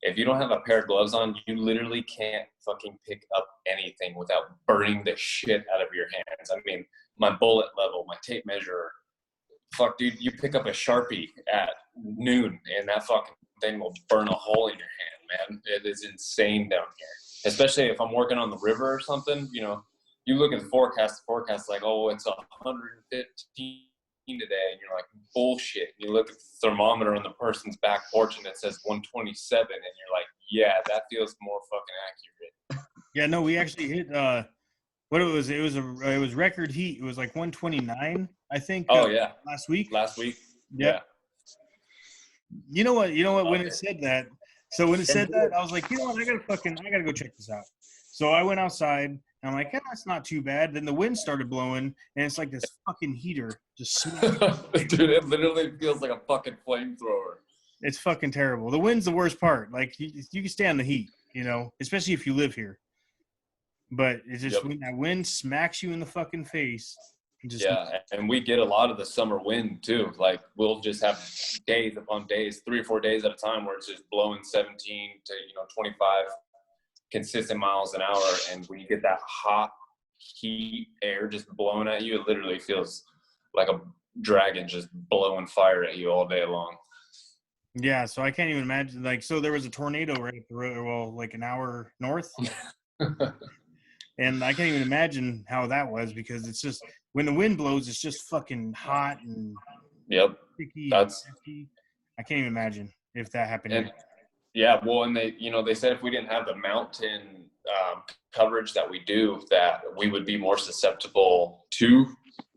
if you don't have a pair of gloves on, you literally can't fucking pick up anything without burning the shit out of your hands. I mean, my bullet level, my tape measure, fuck, dude, you pick up a Sharpie at noon and that fucking thing will burn a hole in your hand, man. It is insane down here. Especially if I'm working on the river or something, you know, you look at the forecast like, oh, it's 115 today, and you're like, bullshit. You look at the thermometer on the person's back porch and it says 127, and you're like, yeah, that feels more fucking accurate. Yeah, no, we actually hit what it was. It was record heat. It was like 129, I think. Oh yeah, last week. Yeah. You know what? When it said that, I was like, you know what? I gotta go check this out. So I went outside and I'm like, that's not too bad. Then the wind started blowing and it's like this fucking heater just dude, it literally feels like a fucking flamethrower. It's fucking terrible. The wind's the worst part. Like you can stand the heat, you know, especially if you live here. But it's just when that wind smacks you in the fucking face. And we get a lot of the summer wind too. Like we'll just have days upon days, 3 or 4 days at a time where it's just blowing 17 to 25 consistent miles an hour. And when you get that hot heat air just blowing at you, it literally feels like a dragon just blowing fire at you all day long. Yeah, so I can't even imagine. Like, so there was a tornado right up the road, well, like an hour north. And I can't even imagine how that was because it's just when the wind blows, it's just fucking hot and sticky. I can't even imagine if that happened. And yeah, well, and they said if we didn't have the mountain coverage that we do, that we would be more susceptible to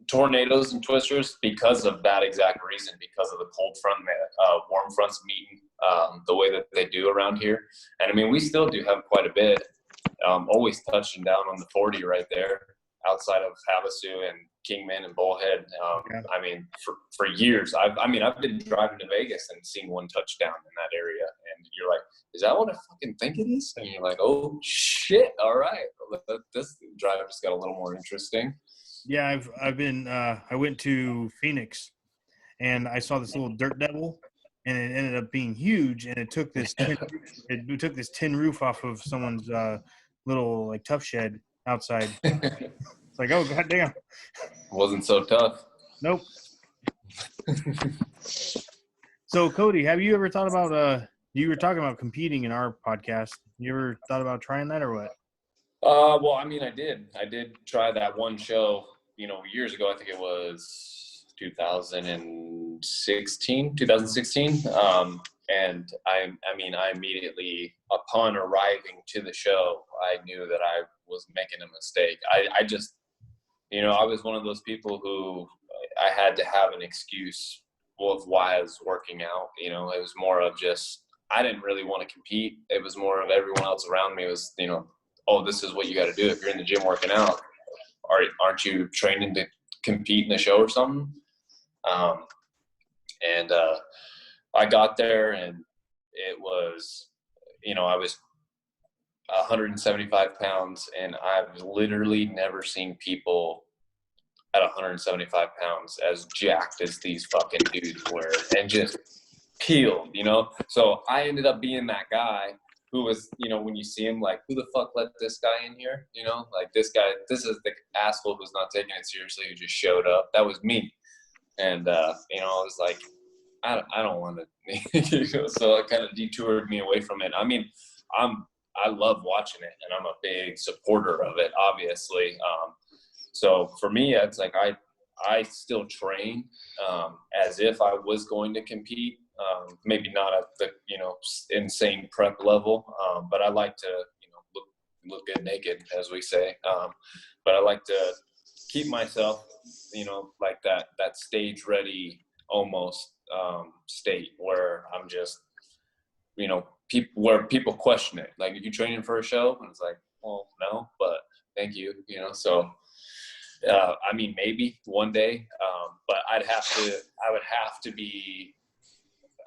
tornadoes and twisters because of that exact reason, because of the cold front, warm fronts meeting the way that they do around here. And I mean, we still do have quite a bit, always touching down on the 40 right there outside of Havasu and Kingman and Bullhead. I mean, for years, I've been driving to Vegas and seen one touchdown in that area, and you're like, is that what I fucking think it is? And you're like, oh shit, all right, this drive just got a little more interesting. Yeah, I've been I went to Phoenix, and I saw this little dirt devil, and it ended up being huge, and it took this tin roof off of someone's little like tough shed outside. It's like, oh goddamn. Wasn't so tough. Nope. So Cody, have you ever thought about you were talking about competing in our podcast? You ever thought about trying that or what? Well, I mean, I did try that one show, years ago. I think it was 2016. And I immediately, upon arriving to the show, I knew that I was making a mistake. I just, I was one of those people who I had to have an excuse of why I was working out. It was more of just, I didn't really want to compete. It was more of everyone else around me was, oh, this is what you got to do. If you're in the gym working out, aren't you training to compete in the show or something? I got there, and it was, I was 175 pounds, and I've literally never seen people at 175 pounds as jacked as these fucking dudes were, and just peeled, So I ended up being that guy who was, when you see him, like, who the fuck let this guy in here? Like, this guy, this is the asshole who's not taking it seriously, who just showed up. That was me. And, I was like, I don't want to, so it kind of detoured me away from it. I mean, I love watching it, and I'm a big supporter of it, obviously. So for me, it's like, I still train as if I was going to compete. Maybe not at the, insane prep level, but I like to, look good naked, as we say. But I like to keep myself, like that stage ready almost state where I'm just, where people question it. Like, are you training for a show? And it's like, well, no, but thank you, So, I mean, maybe one day, but I would have to be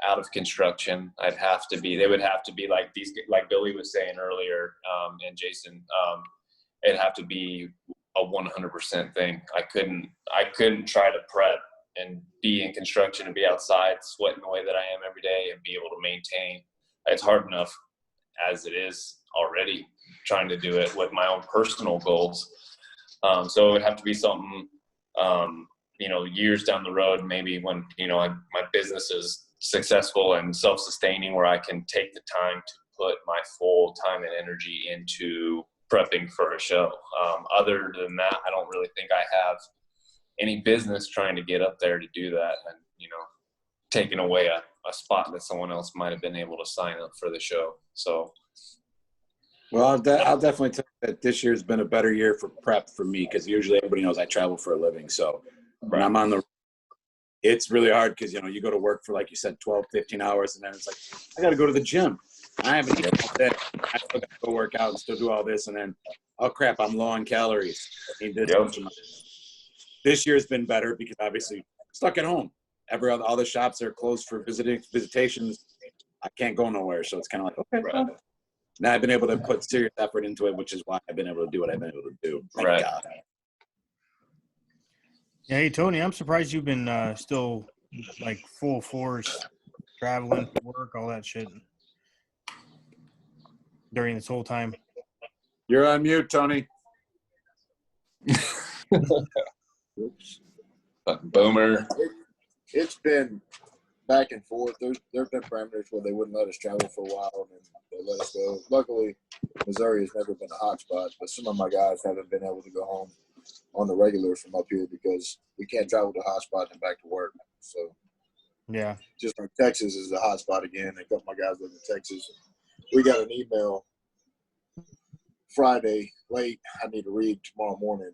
out of construction. They would have to be like like Billy was saying earlier, and Jason, it'd have to be a 100% thing. I couldn't try to prep and be in construction and be outside sweating the way that I am every day and be able to maintain. It's hard enough as it is already trying to do it with my own personal goals. So it would have to be something, years down the road, maybe when, my business is successful and self-sustaining, where I can take the time to put my full time and energy into prepping for a show. Other than that, I don't really think I have any business trying to get up there to do that and, taking away a spot that someone else might have been able to sign up for the show. So. Well, I'll definitely tell you that this year's been a better year for prep for me, because usually everybody knows I travel for a living. So when I'm on the road, it's really hard because, you go to work for, like you said, 12, 15 hours, and then it's like, I got to go to the gym. I haven't eaten all day. I still got to go work out and still do all this. And then, oh, crap, I'm low on calories. I need this. This year's been better because obviously stuck at home. All the shops are closed for visitations. I can't go nowhere. So it's kind of like, okay, well, now I've been able to put serious effort into it, which is why I've been able to do what I've been able to do. Thank God. Yeah, hey, Tony, I'm surprised you've been still, like, full force traveling for work, all that shit during this whole time. You're on mute, Tony. Oops. Boomer. It's been back and forth. There have been parameters where they wouldn't let us travel for a while, and then they let us go. Luckily, Missouri has never been a hot spot, but some of my guys haven't been able to go home on the regular from up here because we can't travel to hot spot and back to work. So Yeah. Just like Texas is a hot spot again. A couple of my guys live in Texas. We got an email Friday late. I need to read tomorrow morning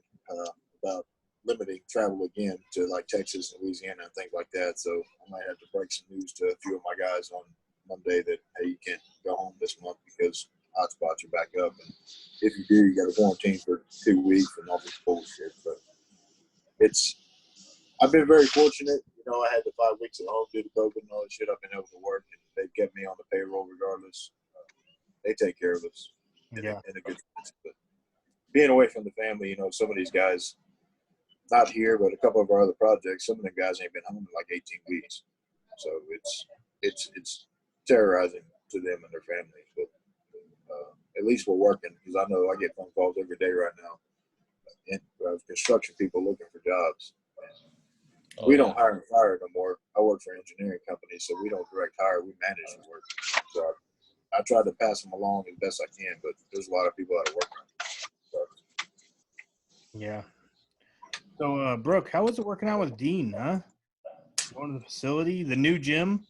about limiting travel again to like Texas and Louisiana and things like that. So I might have to break some news to a few of my guys on Monday that, hey, you can't go home this month because hotspots are back up. And if you do, you got to quarantine for 2 weeks and all this bullshit. But I've been very fortunate. You know, I had the 5 weeks at home due to COVID and all that shit. I've been able to work, and they've kept me on the payroll regardless. They take care of us in a good sense. But being away from the family, you know, some of these guys, not here, but a couple of our other projects, some of the guys ain't been home in like 18 weeks. So it's terrorizing to them and their families. But at least we're working, because I know I get phone calls every day right now. And construction people looking for jobs. We don't hire and fire no more. I work for an engineering company, so we don't direct hire. We manage the work. So I try to pass them along as best I can, but there's a lot of people that are working. So. Yeah. So, Brooke, how was it working out with Dean, huh? Going to the facility, the new gym,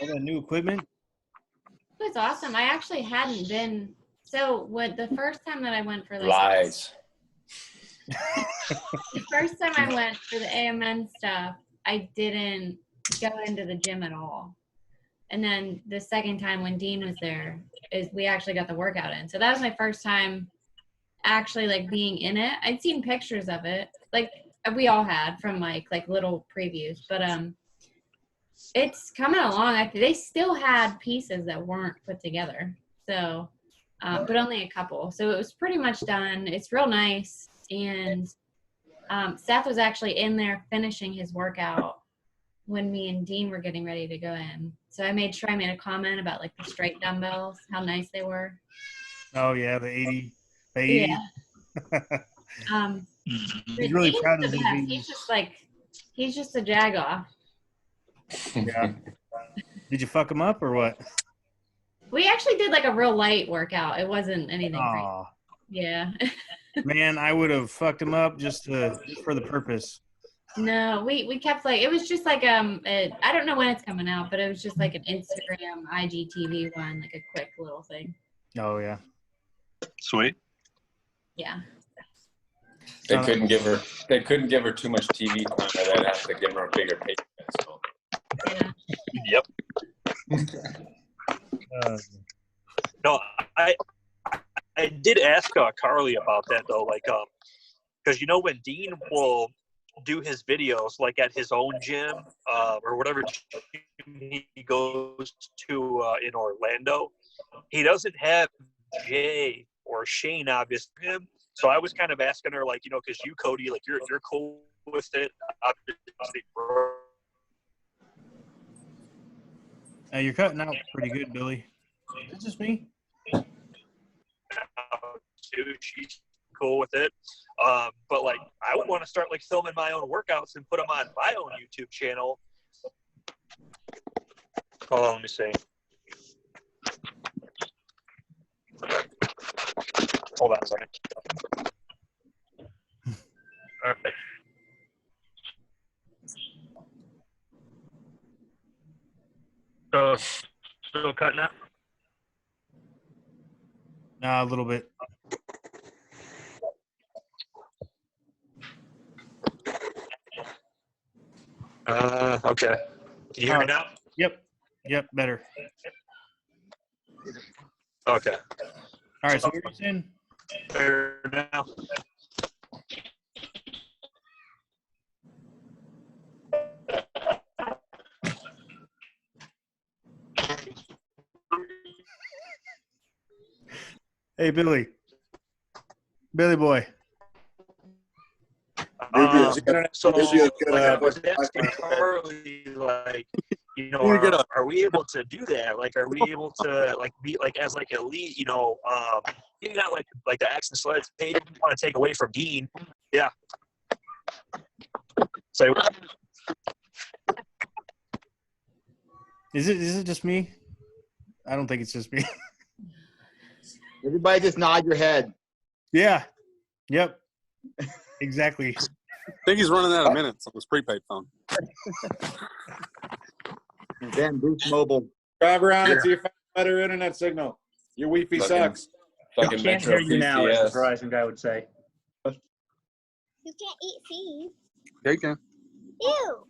all that new equipment? It was awesome. I actually hadn't been. So the first time that I went for Lies. The first time I went for the AMN stuff, I didn't go into the gym at all. And then the second time when Dean was there, we actually got the workout in. So that was my first time actually like being in it. I'd seen pictures of it, like we all had from like little previews, but it's coming along. They still had pieces that weren't put together, so but only a couple. So it was pretty much done. It's real nice. And Seth was actually in there finishing his workout when me and Dean were getting ready to go in. So I made sure I made a comment about like the straight dumbbells, how nice they were. Oh yeah, the 80. Yeah. He's really proud of his 80s. He's just a jag-off. Yeah. Did you fuck him up or what? We actually did like a real light workout. It wasn't anything crazy. Yeah. Man, I would have fucked him up just for the purpose. No, we kept like, it was just like I don't know when it's coming out, but it was just like an Instagram IGTV one, like a quick little thing. Oh yeah. Sweet. Yeah. They couldn't give her too much TV time, or they'd have to give her a bigger paycheck. So. Yeah. Yep. No, I did ask Carly about that though, like because you know when Dean will do his videos like at his own gym or whatever gym he goes to in Orlando, he doesn't have Jay or Shane obviously him. So I was kind of asking her, like, you know, because you, Cody, like you're cool with it, obviously. You're cutting out pretty good, Billy. Is it just me? She's cool with it, but like I would want to start like filming my own workouts and put them on my own YouTube channel. Hold on, let me see. Hold on a second. All right. So, still cutting out? A little bit. Okay. Can you hear me now? Yep, better. Okay. All right, so what are you saying? Better now? Hey, Billy boy. So I was asking Carly, like, you know, are we able to do that? Like, are we able to like be like as like elite? You know, you got like the Axe and Sledge page. You want to take away from Dean? Yeah. Say what? Is it just me? I don't think it's just me. Everybody just nod your head. Yeah. Yep. Exactly. I think he's running out of minutes on his prepaid phone. then Boost Mobile. Drive around until you find a better internet signal. Your Wi-Fi sucks. Fucking Can't Metro hear you now, as the PCS. Verizon guy would say. You can't eat seeds. Yeah, you can. Ew.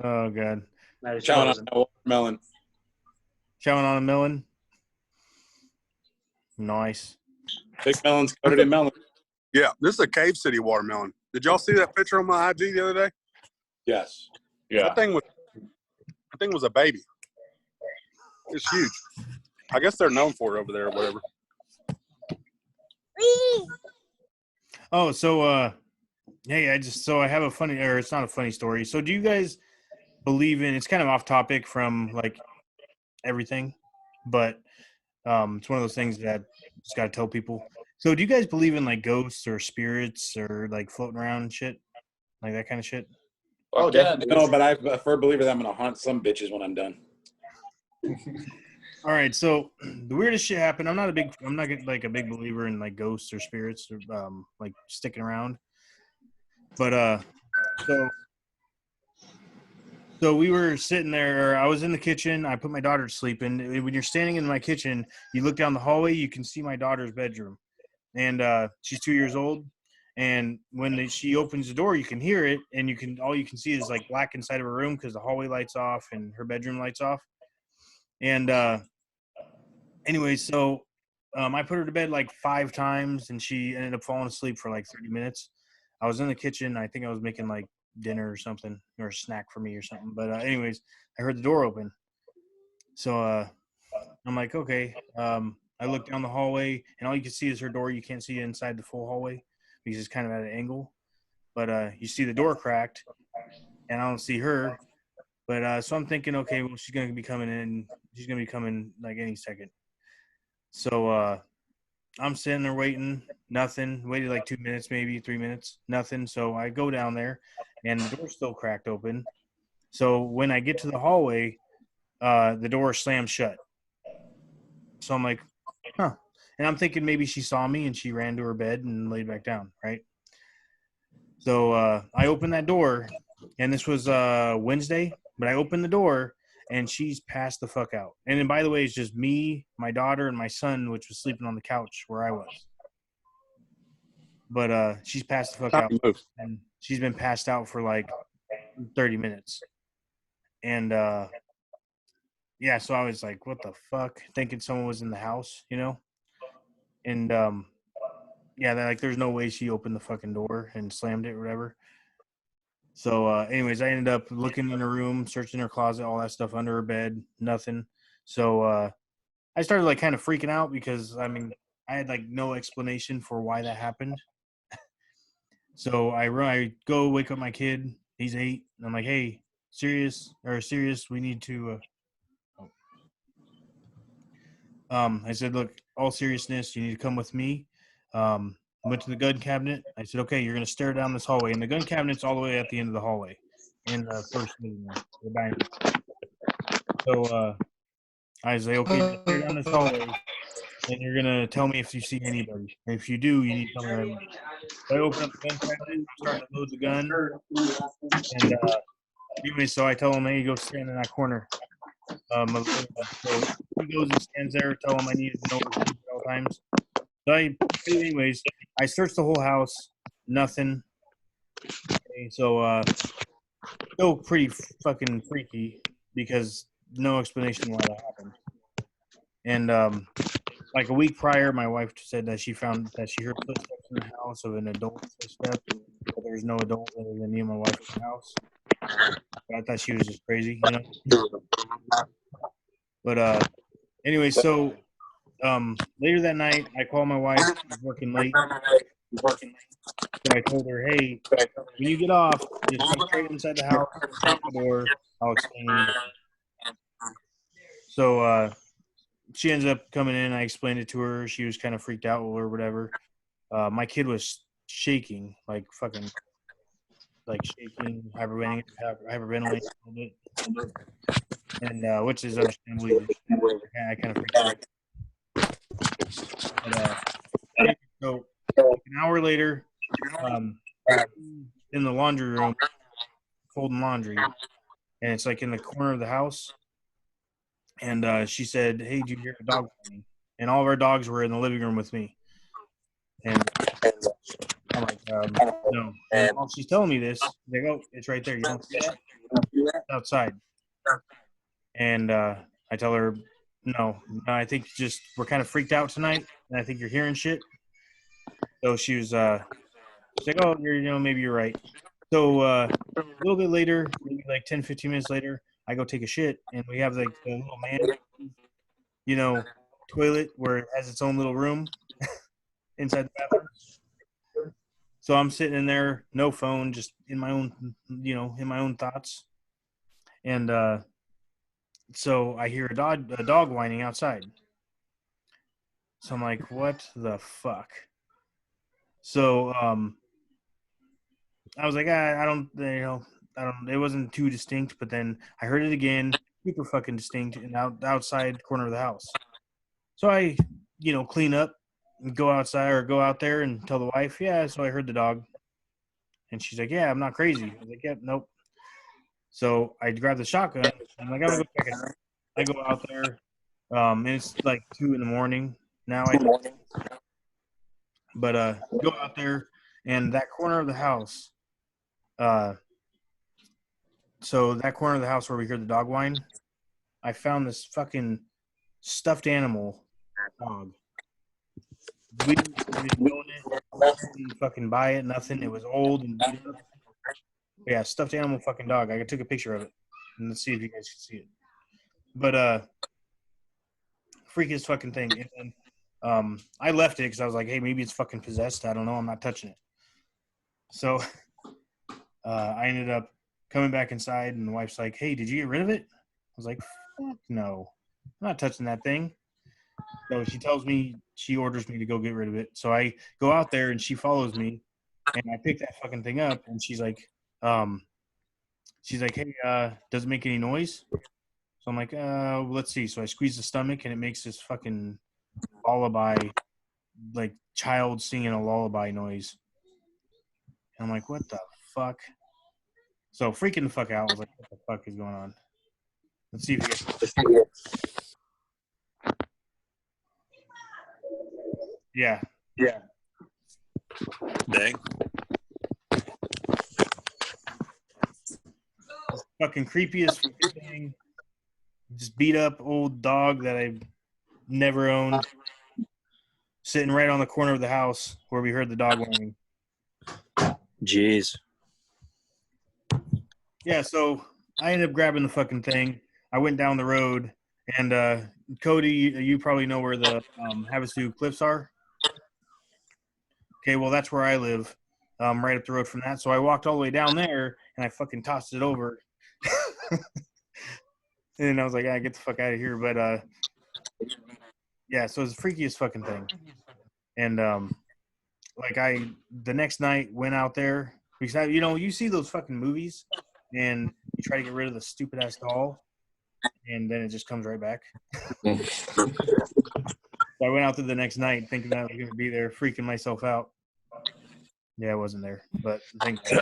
Oh god. That is Chowing chosen. on a watermelon. Chowing on a melon. Nice. Big melons coated in melon. Yeah, this is a Cave City watermelon. Did y'all see that picture on my IG the other day? Yes. Yeah. That thing was a baby. It's huge. I guess they're known for it over there or whatever. Oh, so hey, I have a funny, or it's not a funny story. So do you guys believe in, it's kind of off topic from like everything, but it's one of those things that just got to tell people. So do you guys believe in like ghosts or spirits or like floating around and shit? Like that kind of shit? Oh, yeah, definitely. No, but I'm a firm believer that I'm going to haunt some bitches when I'm done. All right, so the weirdest shit happened. I'm not like a big believer in like ghosts or spirits or like sticking around. But so we were sitting there, or I was in the kitchen. I put my daughter to sleep, and when you're standing in my kitchen, you look down the hallway, you can see my daughter's bedroom, and she's 2 years old. And when she opens the door, you can hear it, and all you can see is like black inside of her room because the hallway lights off and her bedroom lights off. And anyway, so I put her to bed like 5 times, and she ended up falling asleep for like 30 minutes. I was in the kitchen. I think I was making like dinner or something, or a snack for me or something. But anyways, I heard the door open. So I'm like, okay. I look down the hallway, and all you can see is her door. You can't see inside the full hallway because it's kind of at an angle. But you see the door cracked, and I don't see her. But so I'm thinking, okay, well, she's going to be coming in. She's going to be coming like any second. So I'm sitting there waiting, nothing. Waited like 2 minutes, maybe 3 minutes, nothing. So I go down there, and the door's still cracked open. So when I get to the hallway, the door slams shut. So I'm like, huh. And I'm thinking maybe she saw me and she ran to her bed and laid back down, right? So I opened that door, and this was Wednesday, but I opened the door, and she's passed the fuck out. And then, by the way, it's just me, my daughter, and my son, which was sleeping on the couch where I was. But she's passed the fuck out, and she's been passed out for like 30 minutes. And yeah, so I was like, what the fuck? Thinking someone was in the house, you know? And yeah, like there's no way she opened the fucking door and slammed it or whatever. So anyways, I ended up looking in her room, searching her closet, all that stuff under her bed, nothing. So I started like kind of freaking out because I mean, I had like no explanation for why that happened. So I go wake up my kid. He's 8. And I'm like, hey, serious, we need to I said, look, all seriousness, you need to come with me. Went to the gun cabinet. I said, okay, you're going to stare down this hallway. And the gun cabinet's all the way at the end of the hallway in the first living room, the dining room. So I was like, okay, stare down this hallway, and you're going to tell me if you see anybody. And if you do, you need to tell me right away. So I open up the gun cabinet, start to load the gun. And anyway, so I tell him, hey, go stand in that corner. So he goes and stands there, tell him I need to know at all times. So anyways, I searched the whole house, nothing. Okay, so still pretty fucking freaky because no explanation why that happened. And like a week prior, my wife said that she heard footsteps in the house of an adult footstep, but there was no adult other than me and my wife in the house. But I thought she was just crazy, you know. But anyway, so later that night, I called my wife. She's working late. So I told her, hey, when you get off, just come straight inside the house, open the door. I'll explain to you. So she ends up coming in. I explained it to her. She was kind of freaked out or whatever. My kid was shaking, like fucking, like shaking, hyperventilating a little bit. And which is understandably, I kind of freaked out. But, so an hour later, in the laundry room, folding laundry, and it's like in the corner of the house. And she said, "Hey, did you hear a dog barking?" And all of our dogs were in the living room with me. And I'm like, no. And while she's telling me this, they go, "It's right there. You don't see that? It's outside." And I tell her, no, I think just we're kind of freaked out tonight, and I think you're hearing shit. So she was she's like, "Oh, maybe you're right." So a little bit later, maybe like 10, 15 minutes later, I go take a shit, and we have like a little man, toilet where it has its own little room inside the bathroom. So I'm sitting in there, no phone, just in my own, in my own thoughts. And so I hear a dog whining outside. So I'm like, what the fuck? So I was like, I don't, it wasn't too distinct, but then I heard it again, super fucking distinct, in outside corner of the house. So I, clean up and go outside or go out there and tell the wife, yeah, so I heard the dog. And she's like, yeah, I'm not crazy. I was like, yeah, nope. So I grab the shotgun. I'm like, I'm gonna go check it out. I go out there, and it's like 2 a.m. now. But go out there, and that corner of the house. So that corner of the house where we heard the dog whine, I found this fucking stuffed animal dog. We didn't own it. Didn't fucking buy it. Nothing. It was old and beat up. Yeah, stuffed animal fucking dog. I took a picture of it, and let's see if you guys can see it. But freakiest fucking thing. And I left it because I was like, hey, maybe it's fucking possessed. I don't know. I'm not touching it. So I ended up coming back inside, and the wife's like, hey, did you get rid of it? I was like, fuck no. I'm not touching that thing. So she orders me to go get rid of it. So I go out there, and she follows me, and I pick that fucking thing up, and she's like, hey, does it make any noise? So I'm like, let's see. So I squeeze the stomach, and it makes this fucking lullaby, like child singing a lullaby noise. And I'm like, what the fuck? So freaking the fuck out. I was like, what the fuck is going on? Let's see if you get. Yeah. Dang. Fucking creepiest fucking thing. Just beat up old dog that I've never owned. Sitting right on the corner of the house where we heard the dog whining. Jeez. Yeah, so I ended up grabbing the fucking thing. I went down the road, and Cody, you probably know where the Havasu Cliffs are. Okay, well, that's where I live, right up the road from that. So I walked all the way down there, and I fucking tossed it over. And I was like, get the fuck out of here. But, yeah, so it's the freakiest fucking thing. And, the next night went out there. Because, you see those fucking movies, and you try to get rid of the stupid-ass doll, and then it just comes right back. So I went out there the next night thinking that I was going to be there, freaking myself out. Yeah, I wasn't there, but thank you.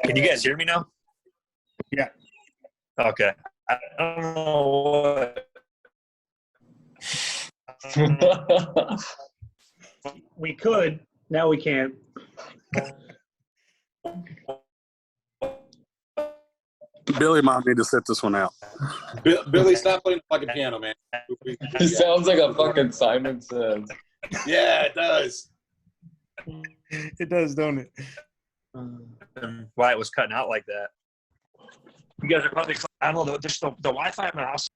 Can you guys hear me now? Yeah. Okay. I don't know what. We could. Now we can't. Billy might need to sit this one out. Billy, stop playing the fucking piano, man. It sounds like a fucking Simon Says. Yeah, it does. It does, don't it? Why it was cutting out like that. You guys are probably, I don't know, just the Wi-Fi in my house.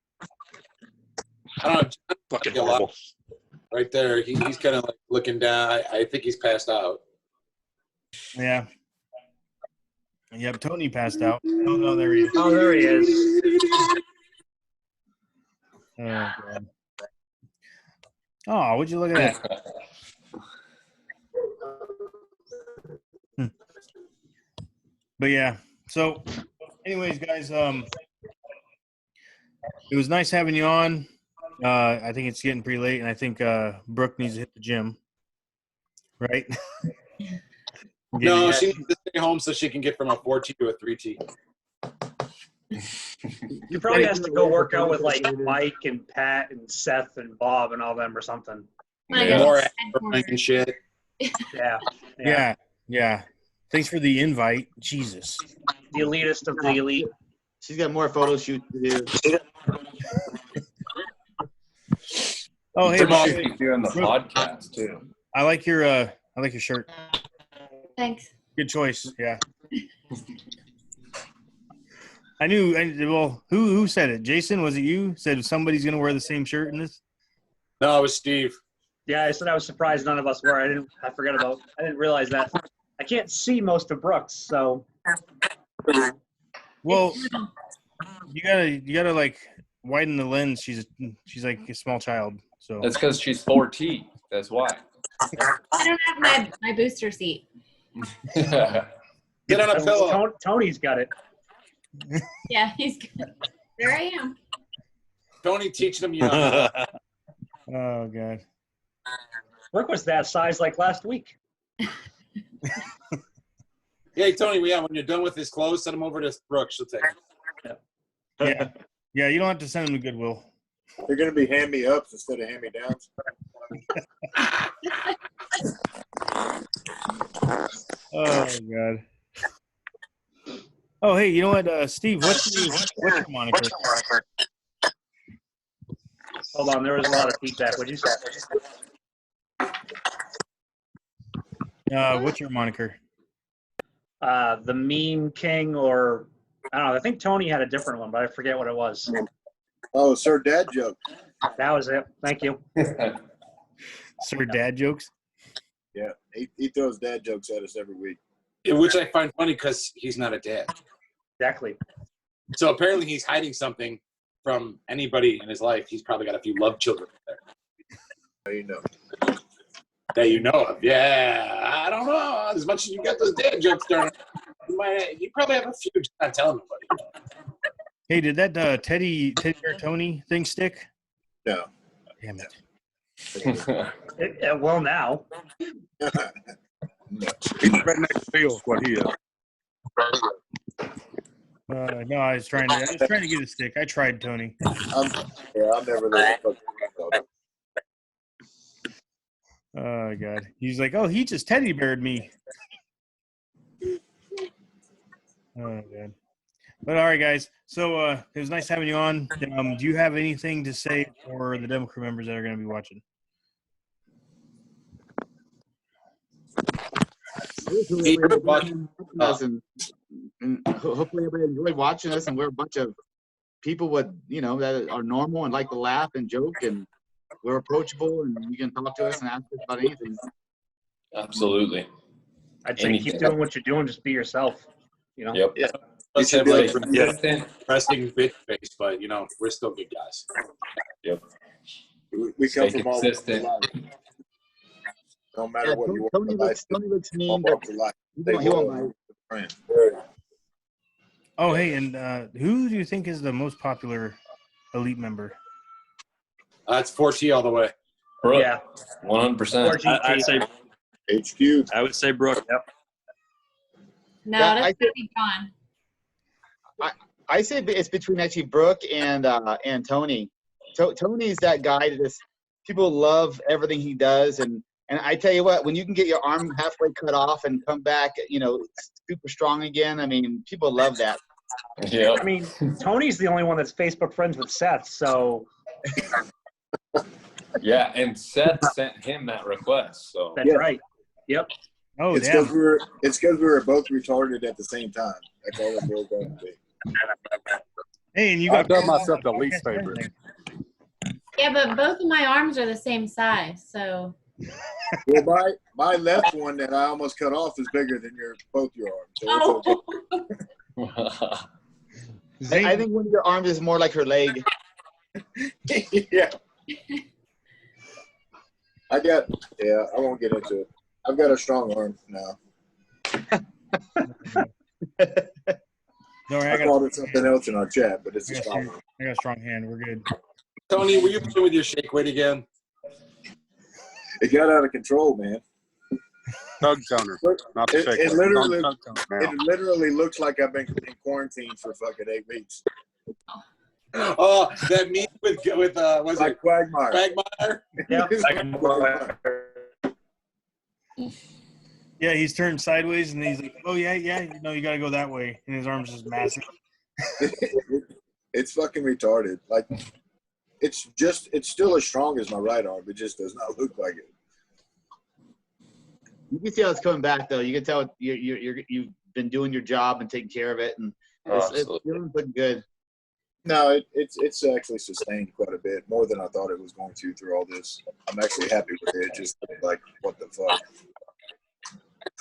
I don't know. Fucking horrible. Right there, he's kind of like looking down. I think he's passed out. Yeah. Yep, Tony passed out. Oh, no, there he is. Oh, there he is. Oh, God. Oh, would you look at that? But yeah, so anyways, guys, it was nice having you on. I think it's getting pretty late, and I think Brooke needs to hit the gym, right? No, she needs to stay home so she can get from a 4T to a 3T. You probably has to go work out with like Mike and Pat and Seth and Bob and all them or something. More and shit. Yeah. Thanks for the invite. Jesus. The elitist of the elite. She's got more photo shoots to do. Oh, hey, Brooke, doing the podcast too. I like your shirt. Thanks. Good choice. Yeah. I knew. Well, who said it? Jason, was it you? Said somebody's gonna wear the same shirt in this? No, it was Steve. Yeah, I said I was surprised none of us were. I didn't realize that. I can't see most of Brooks, so. Well, you gotta like widen the lens. She's like a small child. So that's because she's 4T. That's why. I don't have my booster seat. Get on a pillow. Tony's got it. Yeah, he's good. There I am. Tony teaching him. Oh God. Brooke was that size like last week. Hey Tony, when you're done with his clothes, send him over to Brooke. She'll take it. Yeah. You don't have to send him to Goodwill. They're gonna be hand-me-ups instead of hand-me-downs. Oh God. Oh hey, you know what, Steve? What's your moniker? Hold on, there was a lot of feedback. What'd you say? What's your moniker? The Meme King, or I don't know. I think Tony had a different one, but I forget what it was. Oh, Sir Dad Joke. That was it. Thank you. Sir Dad Jokes? Yeah, he throws dad jokes at us every week. Yeah, which I find funny because he's not a dad. Exactly. So apparently he's hiding something from anybody in his life. He's probably got a few love children there. How you know? That you know of. Yeah, I don't know. As much as you got those dad jokes during, you probably have a few, just not telling nobody. Hey, did that Teddy Bear Tony thing stick? No. Damn it. Well, now. He's redneck Phil, what he is. No, I was trying to get a stick. I tried, Tony. I'll never let the fuck. Oh God, he's like, oh, he just teddy beared me. Oh God. But all right, guys. So it was nice having you on. Do you have anything to say for the demo crew members that are going to be watching? Hopefully everybody enjoyed watching us, and we're a bunch of people with that are normal and like to laugh and joke, and we're approachable, and you can talk to us and ask us about anything. Absolutely. I'd say keep doing what you're doing. Just be yourself. Yep. Yeah. Let's have like resting bitch face, but we're still good guys. Yep. We come Stay from all consistent. no matter what you want. Tony looks mean, but he won't mind. Oh, hey, and who do you think is the most popular elite member? That's 4T all the way. Brooke, Yeah. 100%. I'd say HQ. I would say Brooke. Yep. No, Yeah, that's gonna be John. I say it's between actually Brooke and Tony. Tony's that guy that people love everything he does, and I tell you what, when you can get your arm halfway cut off and come back, super strong again, I mean, people love that. Yeah. I mean, Tony's the only one that's Facebook friends with Seth, so. Yeah, and Seth sent him that request. So That's right. Yep. Oh, It's damn. because we were both retarded at the same time. That's all it boils down to. Hey, and you I've got done myself the least favorite. Yeah, but both of my arms are the same size, so. Well, my left one that I almost cut off is bigger than both your arms. So it's okay. I think one of your arms is more like her leg. Yeah. I won't get into it. I've got a strong arm now. Don't worry, I called it something else in our chat, but it's a strong arm. I got a strong hand. We're good. Tony, will you play with your shake weight again? It got out of control, man. Tug toner, not the fake It one. literally, Tug toner now. it literally looks like I've been in quarantine for fucking 8 weeks. Oh, that meme with was Like it Quagmire. Quagmire? Yeah. Yeah, he's turned sideways, and he's like, "Oh yeah, you know, you got to go that way," and his arms just massive. It's fucking retarded. Like, it's still as strong as my right arm. It just does not look like it. You can see how it's coming back, though. You can tell you've been doing your job and taking care of it, and it's feeling pretty good. No, it's actually sustained quite a bit, more than I thought it was going to through all this. I'm actually happy with it. Just like, what the fuck?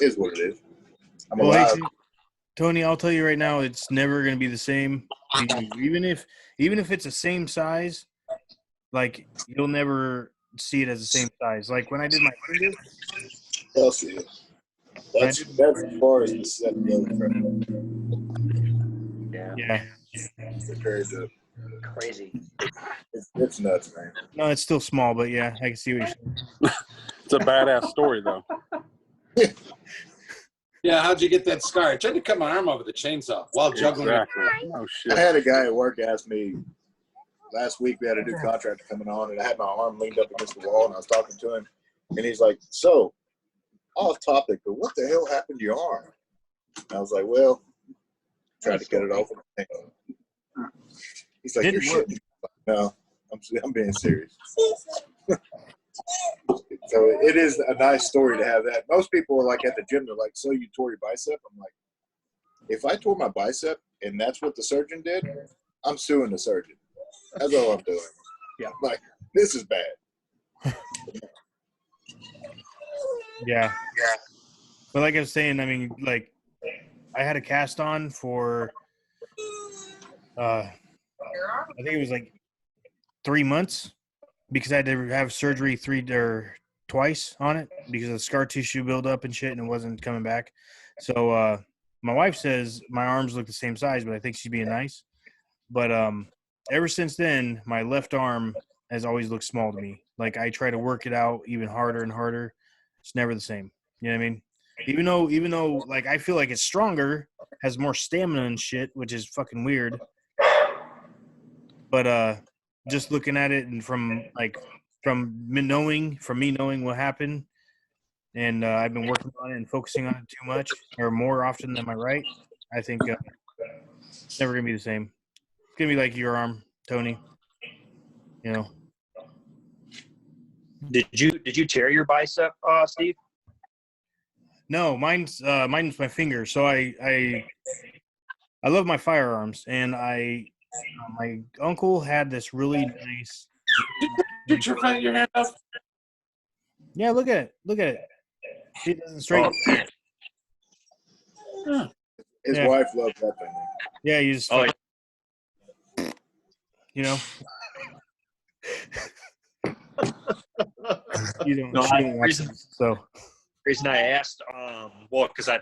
It is what it is. I'm alive. Hey, Tony, I'll tell you right now, it's never going to be the same. Even if it's the same size, like, you'll never see it as the same size. Like when I did my finger. I'll see it. That's as far as the set goes. Yeah. Crazy. It's nuts, man. No, it's still small, but yeah, I can see what you're saying. It's a badass story, though. Yeah, how'd you get that scar? I tried to cut my arm off with a chainsaw while juggling. Exactly. Oh shit. I had a guy at work ask me last week. We had a new contractor coming on, and I had my arm leaned up against the wall, and I was talking to him, and he's like, "So, off topic, but what the hell happened to your arm?" And I was like, "Well, tried to cut it off." He's like, "You're shitting." No, I'm being serious. So it is a nice story to have that. Most people are like at the gym, they're like, "So you tore your bicep?" I'm like, if I tore my bicep and that's what the surgeon did, I'm suing the surgeon. That's all I'm doing. Yeah. Like, this is bad. Yeah. But like I was saying, I mean, like, I had a cast on for, I think it was like 3 months because I had to have surgery twice on it because of the scar tissue buildup and shit, and it wasn't coming back. So my wife says my arms look the same size, but I think she's being nice. But ever since then, my left arm has always looked small to me. Like, I try to work it out even harder and harder. It's never the same. You know what I mean? Even though like I feel like it's stronger, has more stamina and shit, which is fucking weird. But just looking at it and from me knowing what happened, and I've been working on it and focusing on it too much or more often than my right, I think it's never gonna be the same. It's gonna be like your arm, Tony. You know. Did you tear your bicep, Steve? No, mine's my finger. So I love my firearms, and my uncle had this really nice. Did you find your hand off? Yeah, look at it. He doesn't straighten. His wife loves that thing. Yeah, you just. You know. You don't. No, she don't watch this, so. Reason I asked, well, because I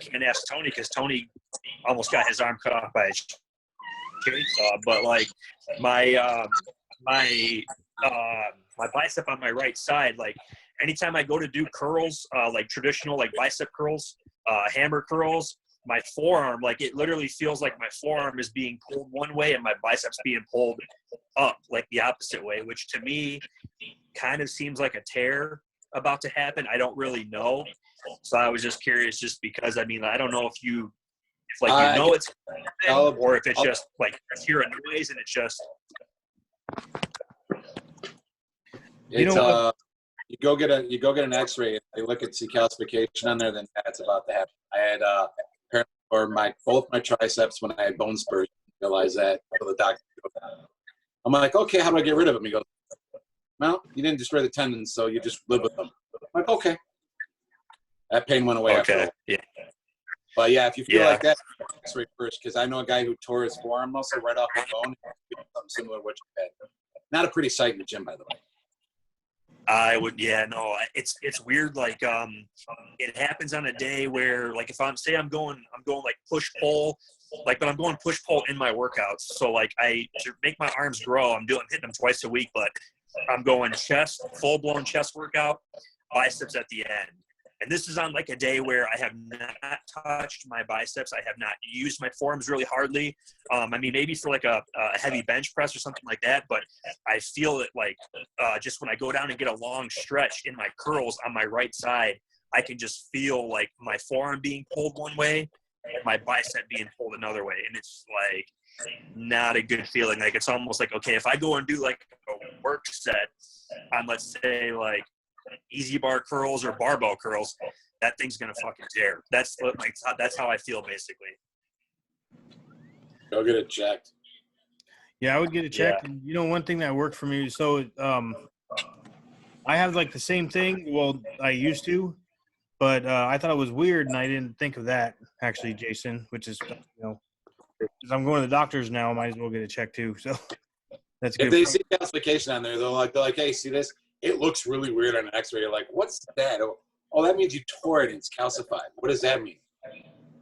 can't ask Tony because Tony almost got his arm cut off by a chainsaw. But like my bicep on my right side, like anytime I go to do curls, like traditional like bicep curls, hammer curls, my forearm, like it literally feels like my forearm is being pulled one way and my biceps being pulled up like the opposite way, which to me kind of seems like a tear about to happen. I don't really know. So I was just curious just because, I mean, I don't know if it's or if it's just like you hear a noise and it's just. You go get an X-ray. And they look at see calcification on there, then that's about to happen. I had both my triceps when I had bone spurs. Realize that. So the doctor. I'm like, okay, how do I get rid of them? He goes, well, you didn't destroy the tendons, so you just live with them. I'm like, okay. That pain went away. Okay. Yeah. But yeah, if you feel like that, X-ray first, because I know a guy who tore his forearm muscle right off the bone. Something similar to what you had. Not a pretty sight in the gym, by the way. I would, no, it's weird. Like, it happens on a day where, like, if I'm going like push pull, like, but I'm going push pull in my workouts. So like to make my arms grow, I'm hitting them twice a week, but I'm going chest, full blown chest workout, biceps at the end. And this is on like a day where I have not touched my biceps. I have not used my forearms really hardly. I mean, maybe for like a heavy bench press or something like that. But I feel it like just when I go down and get a long stretch in my curls on my right side, I can just feel like my forearm being pulled one way and my bicep being pulled another way. And it's like not a good feeling. Like it's almost like, okay, if I go and do like a work set on, let's say, like easy bar curls or barbell curls, that thing's gonna fucking tear. That's how I feel basically. Go get it checked. Yeah, I would get it checked. And, you know, one thing that worked for me, so I have like the same thing. Well, I used to, but I thought it was weird, and I didn't think of that actually, Jason. Which is, you know, because I'm going to the doctors now, I might as well get it checked too. So that's good. If they see calcification on there, they're like, hey, see this? It looks really weird on an X-ray. You're like, what's that? Oh, that means you tore it and it's calcified. What does that mean?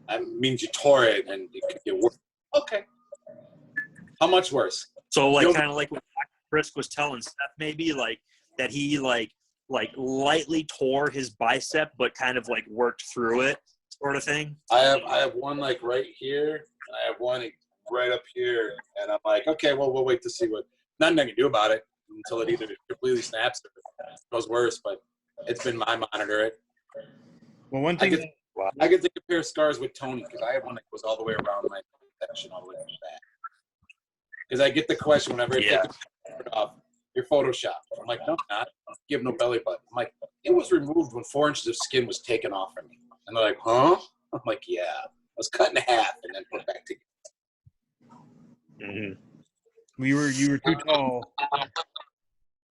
That means you tore it and it could get worse. Okay. How much worse? So like kind of like what Dr. Frisk was telling Seth, maybe like that he like lightly tore his bicep, but kind of like worked through it, sort of thing. I have one like right here, and I have one right up here, and I'm like, okay, well, we'll wait to see what. Nothing I can do about it until it either completely snaps or goes worse. But it's been my monitor it. Well, one thing I get to compare scars with Tony because I have one that goes all the way around my section, all the way to the back. Because I get the question whenever I take it off, you're Photoshopped. I'm like, no, I'm not. You have no belly button. I'm like, it was removed when 4 inches of skin was taken off from me. And they're like, huh? I'm like, yeah. I was cut in half and then put back together. Mm-hmm. you were too tall.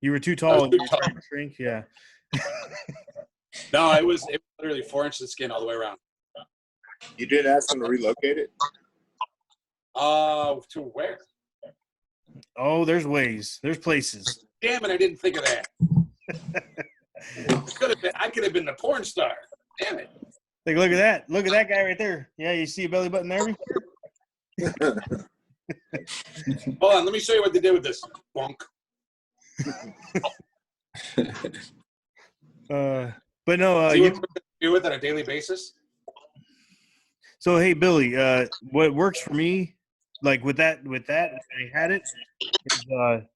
You were too tall. And you were trying to shrink. Yeah. No, it was literally 4 inches of skin all the way around. You didn't ask them to relocate it? To where? Oh, there's ways. There's places. Damn it, I didn't think of that. I could have been the porn star. Damn it. Like, look at that. Look at that guy right there. Yeah, you see a belly button there? Hold on, let me show you what they did with this. Bonk. But no, you do it on a daily basis? So hey, Billy, what works for me, like with that, I had it, is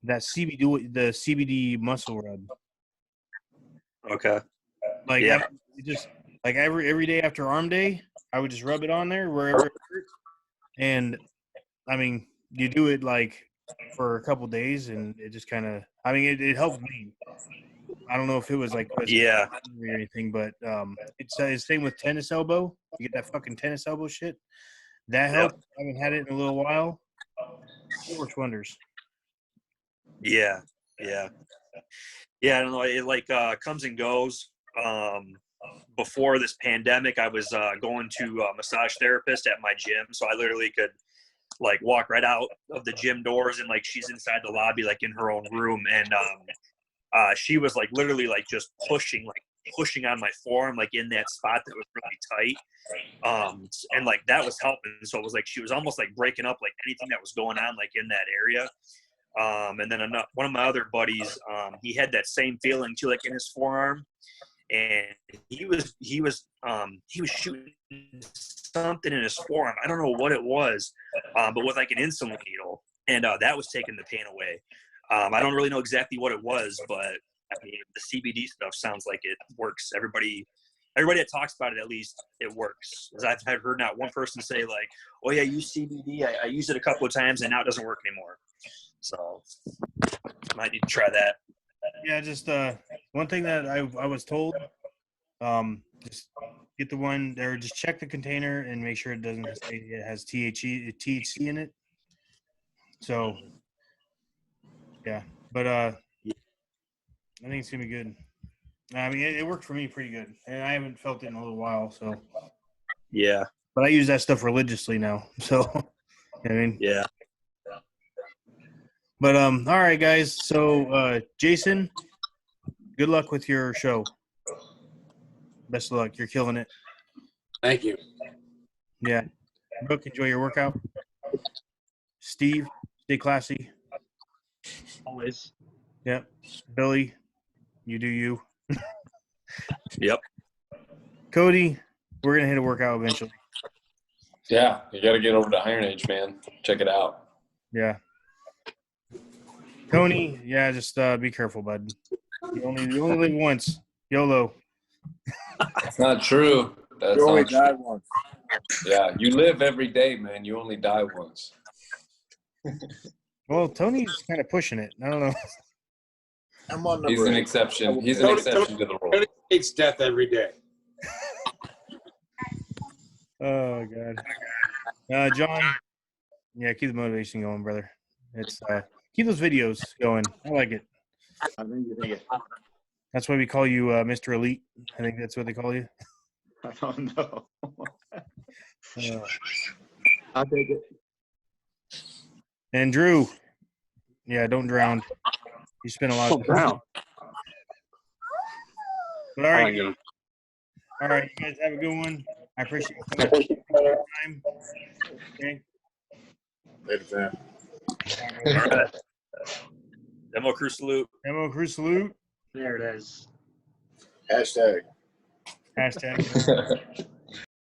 that CBD muscle rub. Okay. Like every day after arm day, I would just rub it on there wherever it hurt. And I mean, you do it like for a couple days, and it just kind of, I mean, it helped me. I don't know if it was like or anything, but it's same with tennis elbow. You get that fucking tennis elbow shit. That helped. I haven't had it in a little while. It works wonders. Yeah. I don't know. It like comes and goes. Before this pandemic, I was going to a massage therapist at my gym, so I literally could like walk right out of the gym doors, and like she's inside the lobby, like in her own room, and she was like literally like just pushing on my forearm, like in that spot that was really tight, and like that was helping. So it was like she was almost like breaking up like anything that was going on like in that area. And then one of my other buddies, he had that same feeling too, like in his forearm, and he was shooting something in his forearm. I don't know what it was, but with like an insulin needle, and that was taking the pain away. I don't really know exactly what it was, but I mean, the CBD stuff sounds like it works. Everybody that talks about it, at least it works. Because I've heard not one person say like, "Oh yeah, I use CBD. I used it a couple of times, and now it doesn't work anymore." So might need to try that. Yeah, just one thing that I was told, just get the one, or just check the container and make sure it has THC in it. So yeah, but I think it's gonna be good. I mean, it worked for me pretty good, and I haven't felt it in a little while. So yeah, but I use that stuff religiously now. So I mean, yeah. But all right, guys. So Jason, good luck with your show. Best of luck. You're killing it. Thank you. Yeah. Brooke, enjoy your workout. Steve, stay classy. Always. Yep. Billy, you do you. Yep. Cody, we're gonna hit a workout eventually. Yeah, you got to get over to Iron Age, man. Check it out. Yeah. Tony, yeah, just be careful, bud. You only live once. YOLO. That's not true. That's You only not die true. once. Yeah, you live every day, man. You only die once. Well, Tony's kind of pushing it. I don't know. I'm on He's number an 8. exception. He's an exception to the rule. Tony hates death every day. Oh God. John. Yeah, keep the motivation going, brother. It's keep those videos going. I like it. I think you think it. That's why we call you Mr. Elite. I think that's what they call you. I don't know. Uh, I'll take it. and Drew. Yeah, don't drown. You spent a lot of time. Brown. But all right, you guys have a good one. I appreciate your time. Okay. Later, man. All right. Demo crew salute. Demo crew salute. There it is. Hashtag. Hashtag.